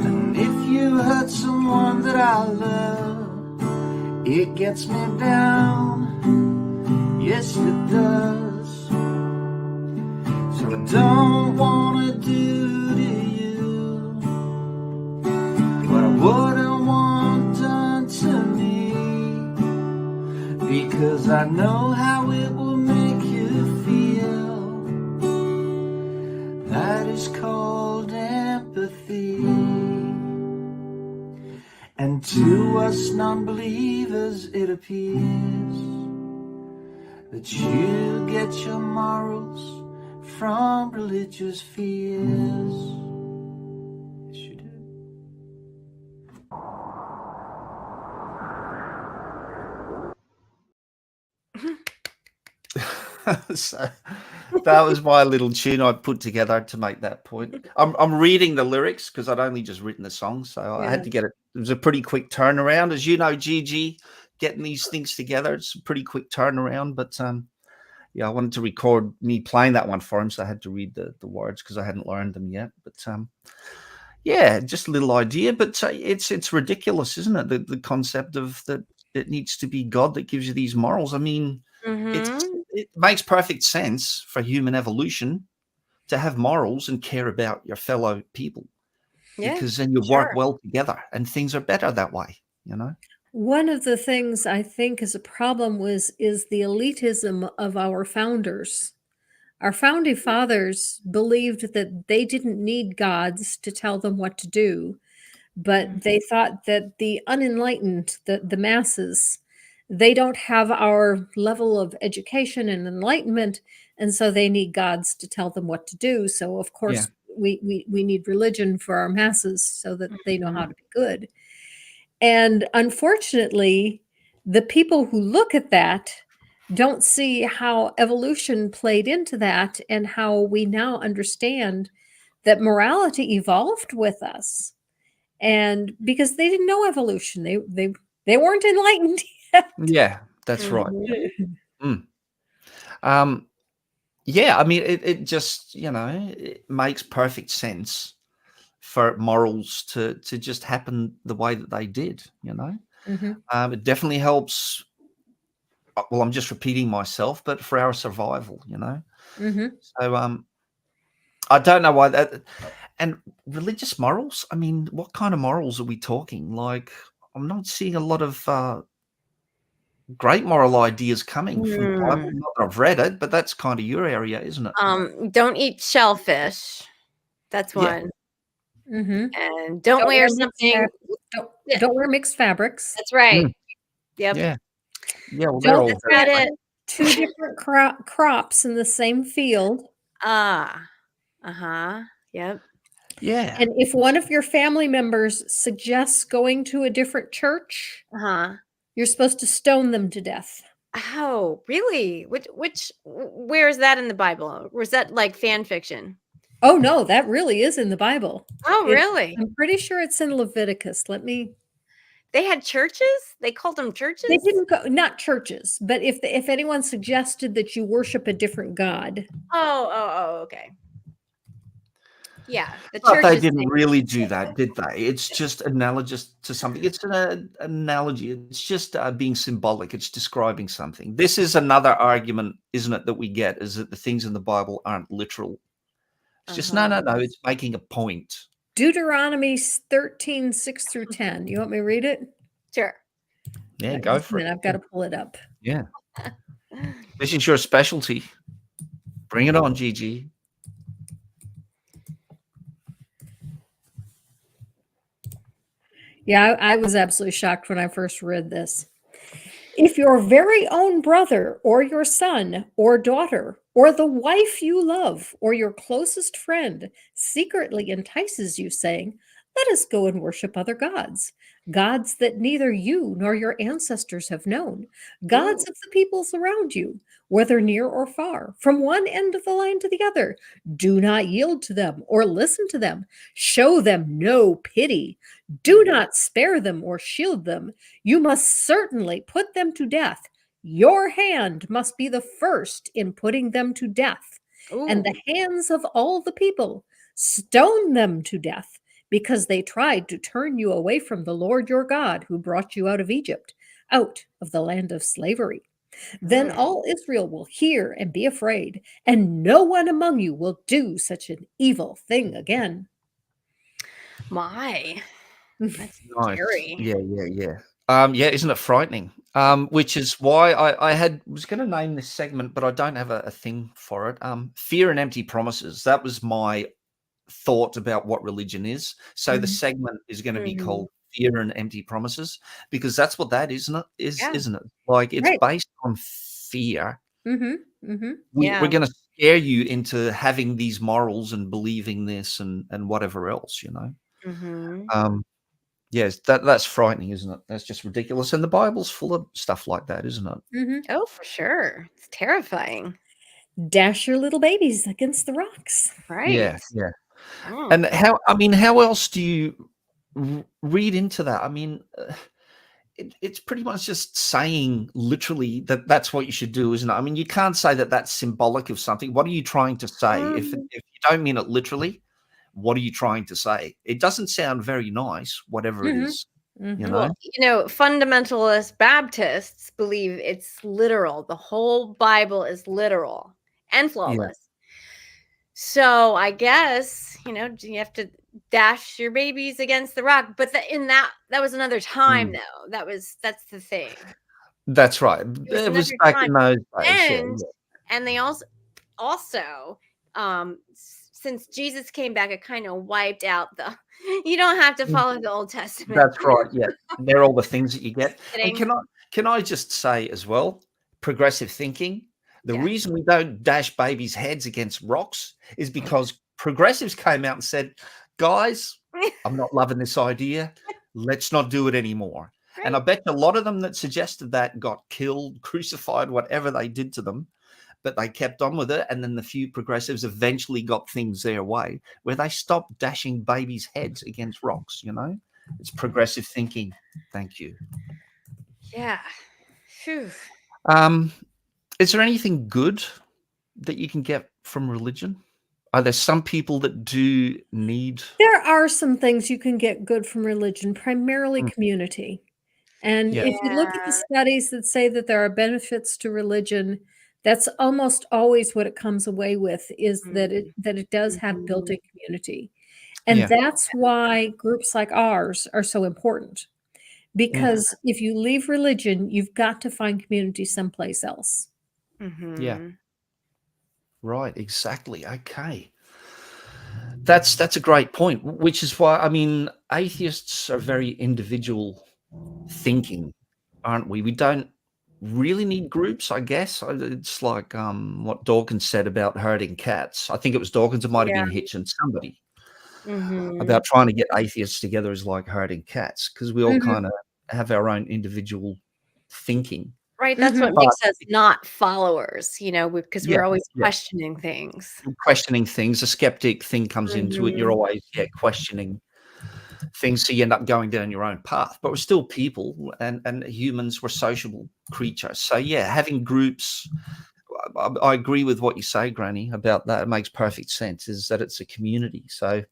And if you hurt someone that I love, it gets me down, yes it does. So I don't wanna do to you what I wouldn't want done to me, because I know how it will make you feel. That is called empathy. And to us non-believers it appears that you get your morals from religious fears. Yes, you do. So that was my little tune I put together to make that point. I'm reading the lyrics because I'd only just written the song, so I had to get it. It was a pretty quick turnaround, as you know, Gigi. Getting these things together, it's a pretty quick turnaround. But yeah, I wanted to record me playing that one for him, so I had to read the words because I hadn't learned them yet. But yeah, just a little idea. But it's ridiculous, isn't it? The concept of that it needs to be God that gives you these morals. I mean, it makes perfect sense for human evolution to have morals and care about your fellow people, because then you work well together and things are better that way, you know? One of the things I think is a problem is the elitism of our founders. Our founding fathers believed that they didn't need gods to tell them what to do, but they thought that the unenlightened, the masses, they don't have our level of education and enlightenment, and so they need gods to tell them what to do. So of course we need religion for our masses so that they know how to be good. And unfortunately, the people who look at that don't see how evolution played into that and how we now understand that morality evolved with us. And because they didn't know evolution, they weren't enlightened yet. Yeah, that's right. Yeah, I mean, it just, you know, it makes perfect sense for morals to just happen the way that they did, you know? It definitely helps. Well, I'm just repeating myself, but for our survival, you know? So, I don't know why that. And religious morals, I mean, what kind of morals are we talking? Like, I'm not seeing a lot of great moral ideas coming from the Bible. Not that I've read it, but that's kind of your area, isn't it? Don't eat shellfish. That's one. And don't wear something. Don't wear mixed fabrics. That's right. Yep. Yeah. Yeah. Well, they're all That's about it. Two different crops in the same field. Yep. Yeah. And if one of your family members suggests going to a different church, you're supposed to stone them to death. Oh, really? Where is that in the Bible? Or is that like fan fiction? Oh no, that really is in the Bible. Oh, really? I'm pretty sure it's in Leviticus. They had churches? They called them churches? They didn't go, not churches, but if anyone suggested that you worship a different god. Oh, okay. Yeah, the But they churches didn't really do that, did they? It's just analogous to something. It's an analogy. It's just being symbolic. It's describing something. This is another argument, isn't it, that we get, is that the things in the Bible aren't literal. It's just, no. It's making a point. Deuteronomy 13, 6 through 10. You want me to read it? Sure. Yeah, go for it. I've got to pull it up. Yeah. This is your specialty. Bring it on, Gigi. Yeah, I was absolutely shocked when I first read this. If your very own brother or your son or daughter or the wife you love or your closest friend secretly entices you, saying, Let us go and worship other gods, gods that neither you nor your ancestors have known, gods Ooh. of the peoples around you, whether near or far, from one end of the land to the other. Do not yield to them or listen to them. Show them no pity. Do not spare them or shield them. You must certainly put them to death. Your hand must be the first in putting them to death, and the Ooh. hands of all the people. Stone them to death because they tried to turn you away from the Lord your God who brought you out of Egypt, out of the land of slavery. Then Mm. all Israel will hear and be afraid, and no one among you will do such an evil thing again. My, that's Nice. scary. Yeah, isn't it frightening? Which is why I was going to name this segment, but I don't have a thing for it. Fear and empty promises. That was my thought about what religion is. So the Mhm. segment is going to be Mhm. called Fear and Empty Promises, because that's what that is, isn't it? Yeah. Isn't it? Like, it's Right. based on fear. Mhm. Mhm. We're Yeah. going to scare you into having these morals and believing this and whatever else, you know. Mhm. Um, yes, that's frightening, isn't it? That's just ridiculous. And the Bible's full of stuff like that, isn't it? Mhm. Oh, for sure. It's terrifying. Dash your little babies against the rocks. Right. Yeah. Mm. And how else do you read into that? I mean, it's pretty much just saying literally that that's what you should do, isn't it? I mean, you can't say that that's symbolic of something. What are you trying to say? Um, If you don't mean it literally, what are you trying to say? It doesn't sound very nice, whatever it Mhm. is, you Mhm. know? well, fundamentalist Baptists believe it's literal. The whole Bible is literal and Yeah. flawless. So I guess, you have to dash your babies against the rock. But in that was another time Mm. though. That's the thing. That's right. It was It was another back time. in those days. Yeah. And they also since Jesus came back, it kind of wiped out the you don't have to Yeah. follow the Old Testament. That's right, yeah. They're all the things that you get. Just And kidding. can I just say as well, progressive thinking, the Yeah. reason we don't dash babies' heads against rocks is because progressives came out and said, "Guys, I'm not loving this idea. Let's not do it anymore." And I Right. bet a lot of them that suggested that got killed, crucified, whatever they did to them, but they kept on with it. And then the few progressives eventually got things their way where they stopped dashing babies' heads against rocks, you know? It's progressive thinking. Thank you. Yeah. Phew. Um, is there anything good that you can get from religion? Are there some people that do need? There are some things you can get good from religion, primarily Mm, community. And yeah, if you look at the Yeah. studies that say that there are benefits to religion, that's almost always what it comes away with, is that Mm. it does have Mhm. built-in community. And yeah, that's why groups like ours are so important. mm, Yeah. Because if you leave religion, you've got to find community someplace else. yeah. Mhm. Right, exactly. Okay. That's a great point, which is why I mean atheists are very individual thinking, aren't we? We don't really need groups, I guess. It's like what Dawkins said about herding cats. I think it was Dawkins, it might have Yeah. been Hitch and somebody Mhm. about trying to get atheists together is like herding cats because we all Mhm, kind of have our own individual thinking. Right, that's what mhm, But makes us not followers, because yeah, we're always yeah, questioning things. questioning things, a skeptic thing comes into it. You're Mhm. always questioning things, so you end up going down your own path. But we're still people, and humans were sociable creatures. So yeah, having groups. I agree with what you say, Granny, about that. It makes perfect sense. Is that it's a community. So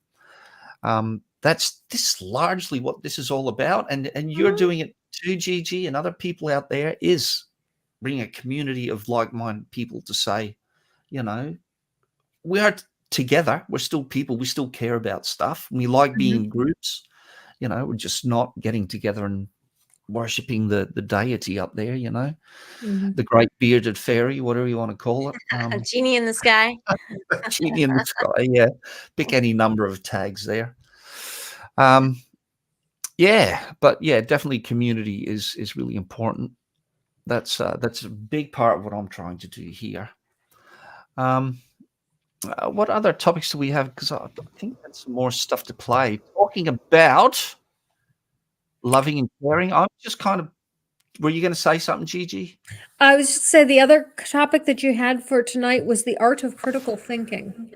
that's this is largely what this is all about, and you're Mhm. doing it too, Gigi, and other people out there is bringing a community of like-minded people to say, you know, we are together. We're still people. We still care about stuff. We like being mhm, in groups. You know, we're just not getting together and worshipping the deity up there. You know, mhm. the great bearded fairy, whatever you want to call it. A genie in the sky. Genie in the sky. Yeah, pick any number of tags there. Um, yeah, but yeah, definitely community is really important. That's a big part of what I'm trying to do here. Um, What other topics do we have? Because I think that's some more stuff to play. Talking about loving and caring. I'm just kind of. Were you going to say something, Gigi? I was just say the other topic that you had for tonight was the art of critical thinking.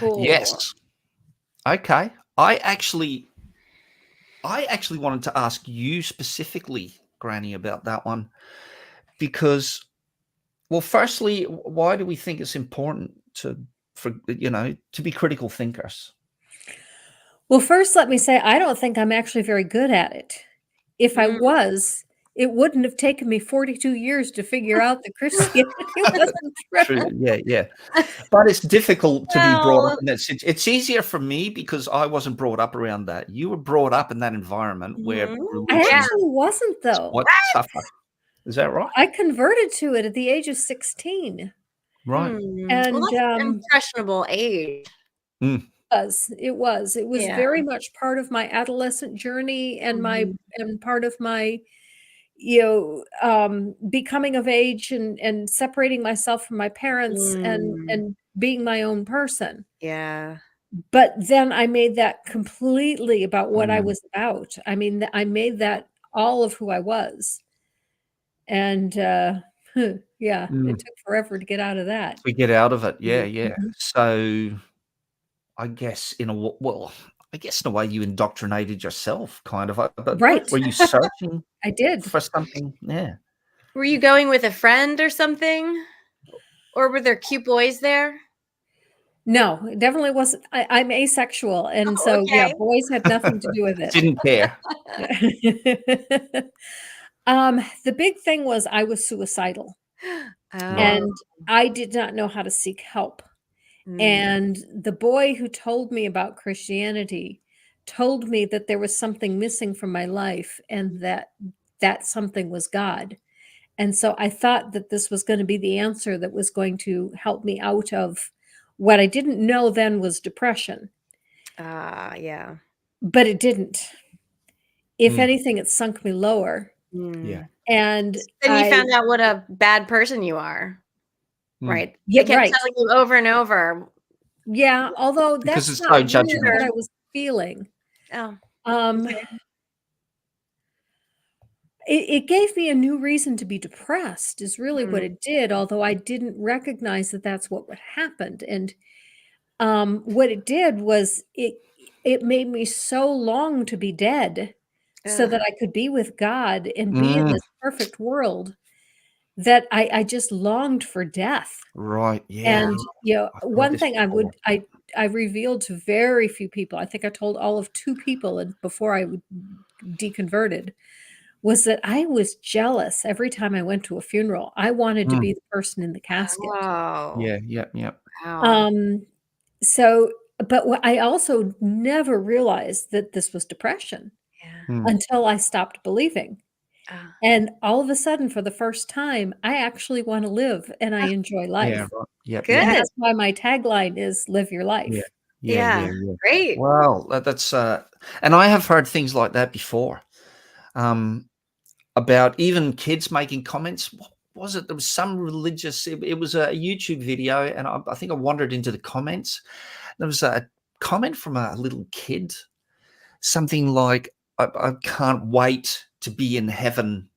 Oh. Yes. Okay. I actually wanted to ask you specifically, Granny, about that one because, well, firstly, why do we think it's important to be critical thinkers? Well, first, let me say I don't think I'm actually very good at it. If I Mm. was, it wouldn't have taken me 42 years to figure out that Christianity wasn't true. True. Yeah. But it's difficult to be brought Well- up in that. It's easier for me because I wasn't brought up around that. You were brought up in that environment where Mhm. I religion actually wasn't, is though. what suffer. Is that right? I converted to it at the age of 16. Right. And Well, that's an impressionable age. It was Yeah. very much part of my adolescent journey and and part of my becoming of age and separating myself from my parents and being my own person. Yeah. But then I made that completely about what I was about. I mean, I made that all of who I was. And yeah, it took forever to get out of that. We get out of it. Yeah. Mhm. So I guess in a way you indoctrinated yourself kind of. But Right. were you searching I did. for something? Yeah. Were you going with a friend or something? Or were there cute boys there? No, it definitely wasn't. I'm asexual, and so yeah, okay. boys had nothing to do with it. Didn't care. The big thing was I was suicidal, Oh. and I did not know how to seek help. Mm. And the boy who told me about Christianity told me that there was something missing from my life, and that something was God. And so I thought that this was going to be the answer that was going to help me out of what I didn't know then was depression. Yeah. But it didn't. If anything, it sunk me lower. Yeah. And Then you found out what a bad person you are. Right. Yeah, They kept right. telling you over and over. Yeah, although Because that's it's not so really what judgmental. I was feeling. Oh. Okay. It gave me a new reason to be depressed is really what it did, although I didn't recognize that that's what would happen. And what it did was it made me so long to be dead so that I could be with God and be in this perfect world that I just longed for death. Right. Yeah. And I've heard one this thing before. I revealed to very few people, I think I told all of 2 people before I deconverted, was that I was jealous every time I went to a funeral. I wanted to be the person in the casket. Wow. Yeah. Wow. So, but I also never realized that this was depression Yeah. until I stopped believing. Ah. And all of a sudden, for the first time, I actually want to live and I enjoy life. Yeah. Right. Yep. Good. And that's why my tagline is "Live your life." Yeah. Great. Well, that's and I have heard things like that before. About even kids making comments. What was it? There was some religious. It was a YouTube video, and I think I wandered into the comments. There was a comment from a little kid, something like, "I can't wait to be in heaven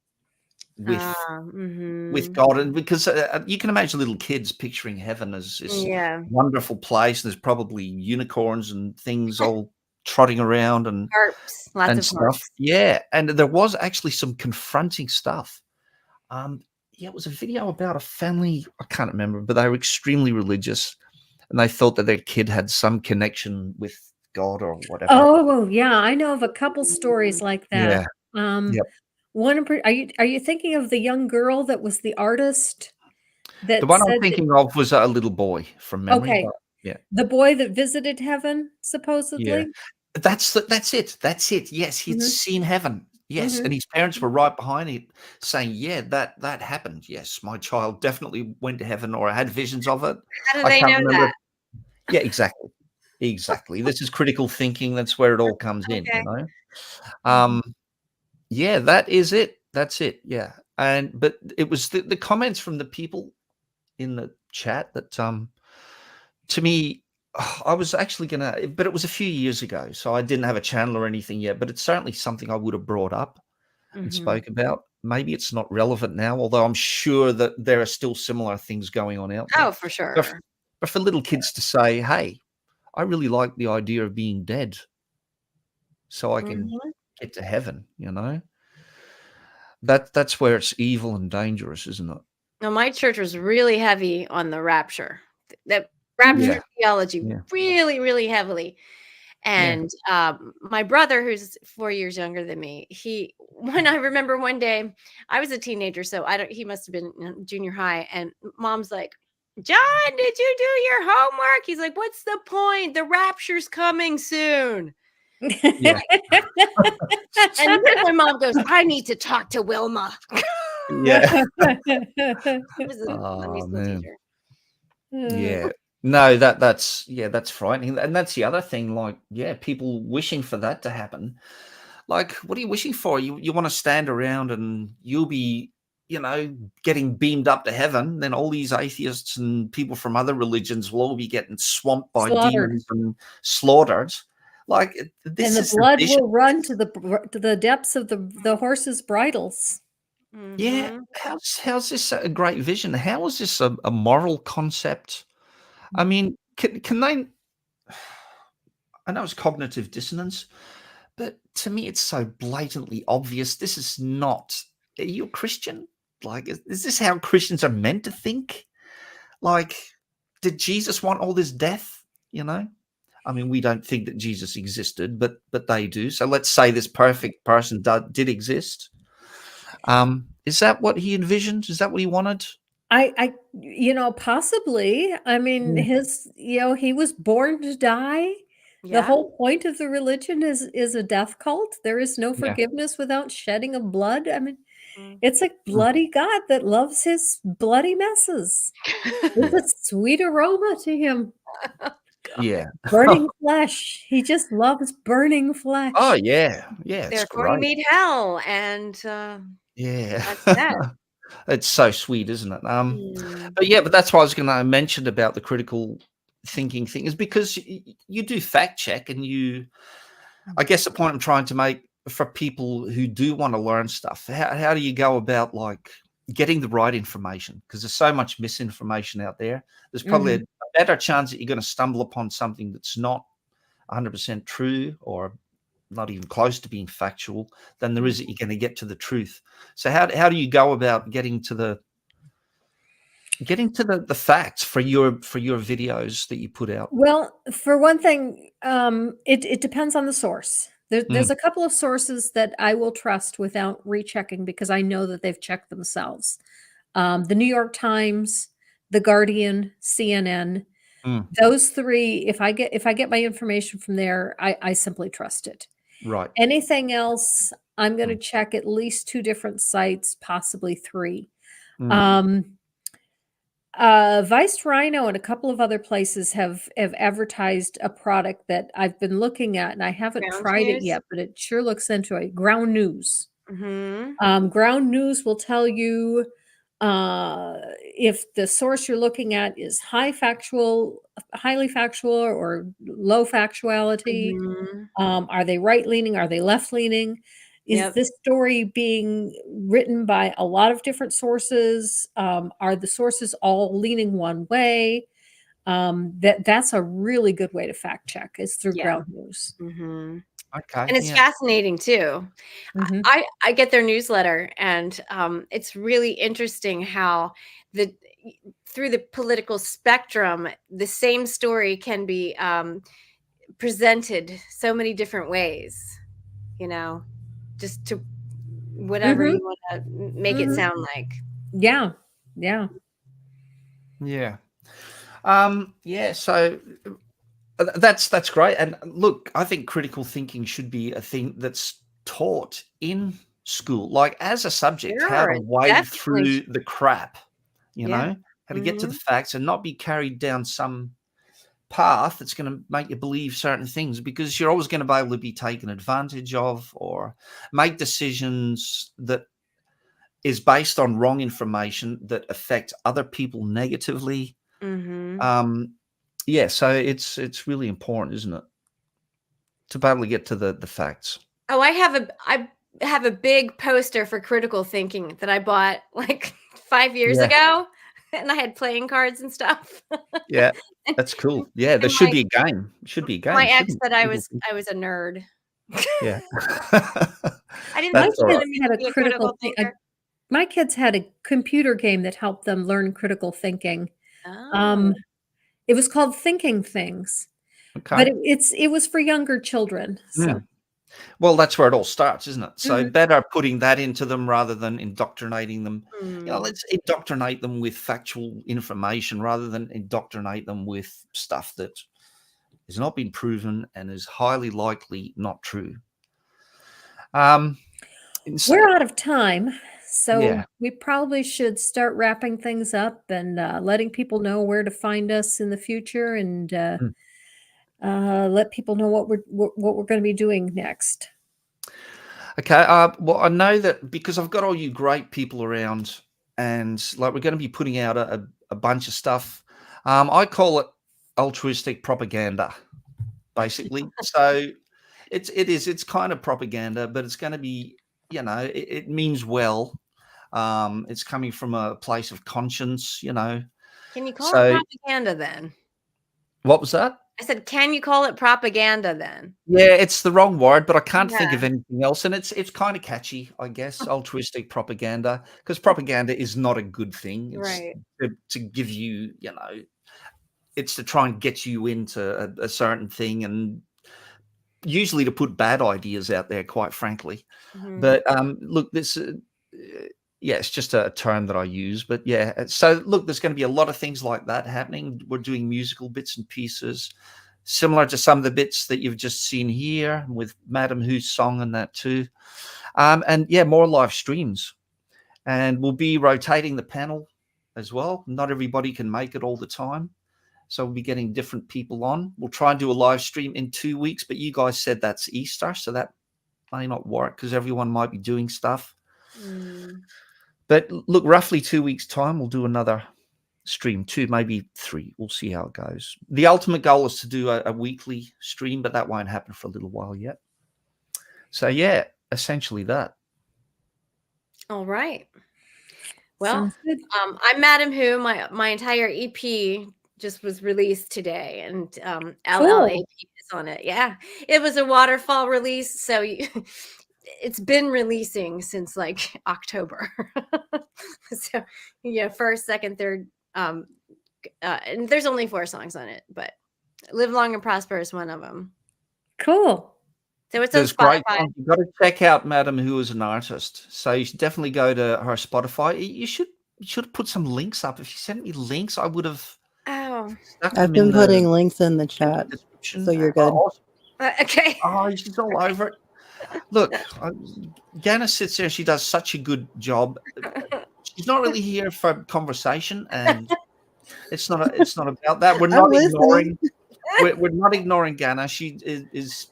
with God," and because you can imagine little kids picturing heaven as this wonderful place. There's probably unicorns and things all trotting around and Harps. Lots of stuff. harps. Yeah, and there was actually some confronting stuff. Yeah, it was a video about a family. I can't remember, but they were extremely religious, and they thought that their kid had some connection with God or whatever. Oh, yeah, I know of a couple stories like that. Yep. One are you thinking of the young girl that was the artist that The one I'm said that thinking of was a little boy from memory. okay, But yeah, the boy that visited heaven, yeah, supposedly? that's it. That's it. Yes, he'd seen heaven. Yes, and his parents were right behind it, saying, "Yeah, that happened. Yes, my child definitely went to heaven or had visions of it." How do I they can't know remember. that? Yeah, exactly. This is critical thinking. That's where it all comes in, Okay. you know. Yeah, that is it. That's it. Yeah, but it was the comments from the people in the chat that to me, I was actually gonna, but it was a few years ago, so I didn't have a channel or anything yet. But it's certainly something I would have brought up and spoke about. Maybe it's not relevant now, although I'm sure that there are still similar things going on out there. Oh, for But, sure. but for little kids to say, "Hey, I really like the idea of being dead, so I can Mhm. get to heaven," that's where it's evil and dangerous, isn't it? No, my church was really heavy on the rapture. That Mhm. rapture Yeah, theology yeah, really, really heavily. yeah. And my brother, who's 4 years younger than me, when I remember one day, I was a teenager, so I don't. He must have been in junior high, and mom's like, "John, did you do your homework?" He's like, "What's the point? The rapture's coming soon." Yeah. And then my mom goes, "I need to talk to Wilma." Yeah. She was a Sunday Oh, school man. teacher. Yeah. No, that's frightening, and that's the other thing, like, yeah, people wishing for that to happen. Like, what are you wishing for? You wanna stand around and you'll be, getting beamed up to heaven, then all these atheists and people from other religions will all be getting swamped by Slaughtered. demons and slaughtered. Like, And this the is the blood vision. will run to the depths of the horses' bridles. Yeah, Mhm. how's this a great vision? How is this a moral concept? I mean, can they I know it's cognitive dissonance, but to me, it's so blatantly obvious. This is not. Are you a Christian? Like, is this how Christians are meant to think? Like, did Jesus want all this death? I mean, we don't think that Jesus existed, but they do. So let's say this perfect person did exist. Is that what he envisioned? Is that what he wanted? Possibly. I mean, Yeah. he was born to die. The Yeah. whole point of the religion is a death cult. There is no Yeah. forgiveness without shedding of blood. I mean, Mm. it's a Mm. bloody God that loves his bloody messes. It's Yeah. a sweet aroma to him. Yeah. Burning flesh. He just loves burning Oh flesh. yeah. Yeah. It's Therefore, you great. meet hell, and Yeah. that's that. It's so sweet, isn't it? Mm. But that's why I was gonna mention about the critical thinking thing is because you do fact check and I guess the point I'm trying to make for people who do wanna learn stuff, how do you go about, like, getting the right information? Because there's so much misinformation out there. There's probably a Mhm. better chance that you're gonna stumble upon something that's not 100% true or not even close to being factual than there is that you're gonna get to the truth. So how do you go about getting to the facts for your videos that you put out? Well, for one thing, it depends on the source. There's Mm, a couple of sources that I will trust without rechecking because I know that they've checked themselves. The New York Times, The Guardian, CNN. mm, Those 3, if I get my information from there, I simply trust it. right. Anything else, I'm gonna Mm, check at least 2 different sites, possibly 3. mm, Um, Vice Rhino and a couple of other places have advertised a product that I've been looking at, and I haven't Ground tried it news. yet, but it sure looks into it. Ground News. Mhm. Ground News will tell you if the source you're looking at is highly factual, or low factuality. Mhm. Are they right leaning? Are they left leaning? Is Yep. this story being written by a lot of different sources? Are the sources all leaning one way? That's a really good way to fact check is through Yeah. Ground News. Mhm. okay, And it's yeah. fascinating too. I Mhm. I get their newsletter, and it's really interesting how the through the political spectrum, the same story can be presented so many different ways. You know, just to whatever Mhm. you want to make it Mhm. sound like. Yeah. Yeah. Yeah. Yeah, so that's great. And look, I think critical thinking should be a thing that's taught in school, like as a subject, how Sure, to it wade definitely. through the crap, Yeah. how to get to the Mhm. facts and not be carried down some path that's going to make you believe certain things because you're always going to be able to be taken advantage of or make decisions that is based on wrong information that affect other people negatively. Mhm. Um, yeah, so it's really important, isn't it, to be able to get to the facts. Oh, I have a big poster for critical thinking that I bought like 5 years Yeah. ago, and I had playing cards and stuff. Yeah, that's cool. Yeah, there And should be a game. Should be a game. My ex shouldn't said it? I was a nerd. Yeah. I didn't My think That's all you right. had kids had to a be a critical critical thinker. my kids had a computer game that helped them learn critical thinking. Oh. It was called Thinking Things, Okay. but it was for younger children. So Mm. Well, that's where it all starts, isn't it? So Mhm. better putting that into them rather than indoctrinating them. Mm. Let's indoctrinate them with factual information rather than indoctrinate them with stuff that has not been proven and is highly likely not true. we're out of time. So Yeah. we probably should start wrapping things up and letting people know where to find us in the future, and let people know what we're going to be doing next. Okay. Well, I know that because I've got all you great people around, and like we're going to be putting out a bunch of stuff. I call it altruistic propaganda, basically. So it's kind of propaganda, but it's going to be, it means well. It's coming from a place of conscience, Can you call So- it propaganda then? What was that? I said, can you call it propaganda then? Yeah, it's the wrong word, but I can't think Yeah. of anything else, and it's kind of catchy, I guess. Altruistic propaganda, because propaganda is not a good thing. It's Right. to give you, it's to try and get you into a certain thing, and usually to put bad ideas out there, quite frankly. Mhm. But look, this, yeah, it's just a term that I use. But yeah, so look, there's going to be a lot of things like that happening. We're doing musical bits and pieces, similar to some of the bits that you've just seen here with Madam Who's song and that too. And yeah, more live streams. And we'll be rotating the panel as well. Not everybody can make it all the time. So we'll be getting different people on. We'll try and do a live stream in 2 weeks, but you guys said that's Easter, so that may not work because everyone might be doing stuff. Mm. But look, roughly 2 weeks' time, we'll do another stream, 2, maybe 3. We'll see how it goes. The ultimate goal is to do a weekly stream, but that won't happen for a little while yet. So yeah, essentially that. All right. Well, Sounds good. I'm Madam Who. My entire EP just was released today, and Cool. LLAP is on it. Yeah, it was a waterfall release, so it's been releasing since like October. So yeah, first, second, third, and there's only 4 songs on it, but "Live Long and Prosper" is one of them. Cool. So it's on There's great Spotify. songs. You've got to check out Madam Who as an artist. So you should definitely go to her Spotify. You should put some links up. If you sent me links, I would have Oh, stuck I've them been in the putting links in the chat, description. so you're good. Oh, okay. oh, she's all over it. Look, Ganna sits there and she does such a good job. She's not really here for conversation, and it's not about that. We're not ignoring. We're not ignoring Ganna. She is.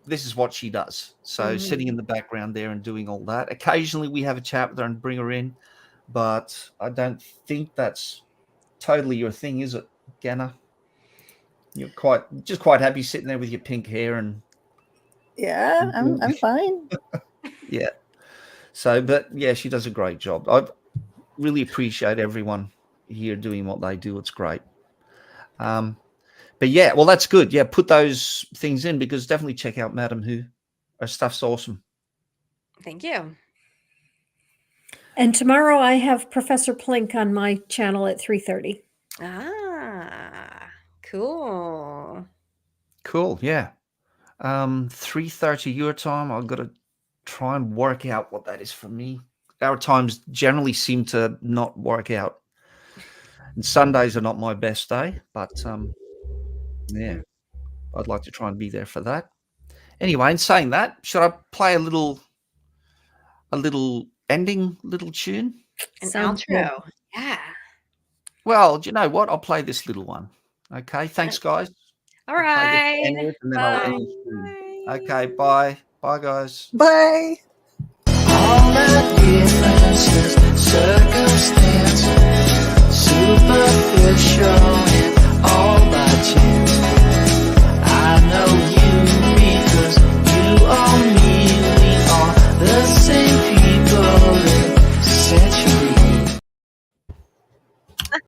This is what she does. So sitting in the background there and doing all that. Occasionally we have a chat with her and bring her in, but I don't think that's totally your thing, is it, Ganna? You're quite happy sitting there with your pink hair and Yeah, I'm fine. yeah. So, but yeah, she does a great job. I really appreciate everyone here doing what they do. It's great. But yeah, well, that's good. Yeah, put those things in because definitely check out Madam Who. Her stuff's awesome. Thank you. And tomorrow I have Professor Plink on my channel at 3:30. Ah, cool. Cool. Yeah. 3:30 your time. I've got to try and work out what that is for me. Our times generally seem to not work out. And Sundays are not my best day, but yeah, I'd like to try and be there for that. Anyway, in saying that, should I play a little ending little tune? An Sounds outro. Yeah. Well, do you know what? I'll play this little one. Okay. Thanks, guys. All I'll play right. this ending and then I'll end the stream. Okay. Bye. Bye, guys. Bye. All the differences, circumstances, superficial.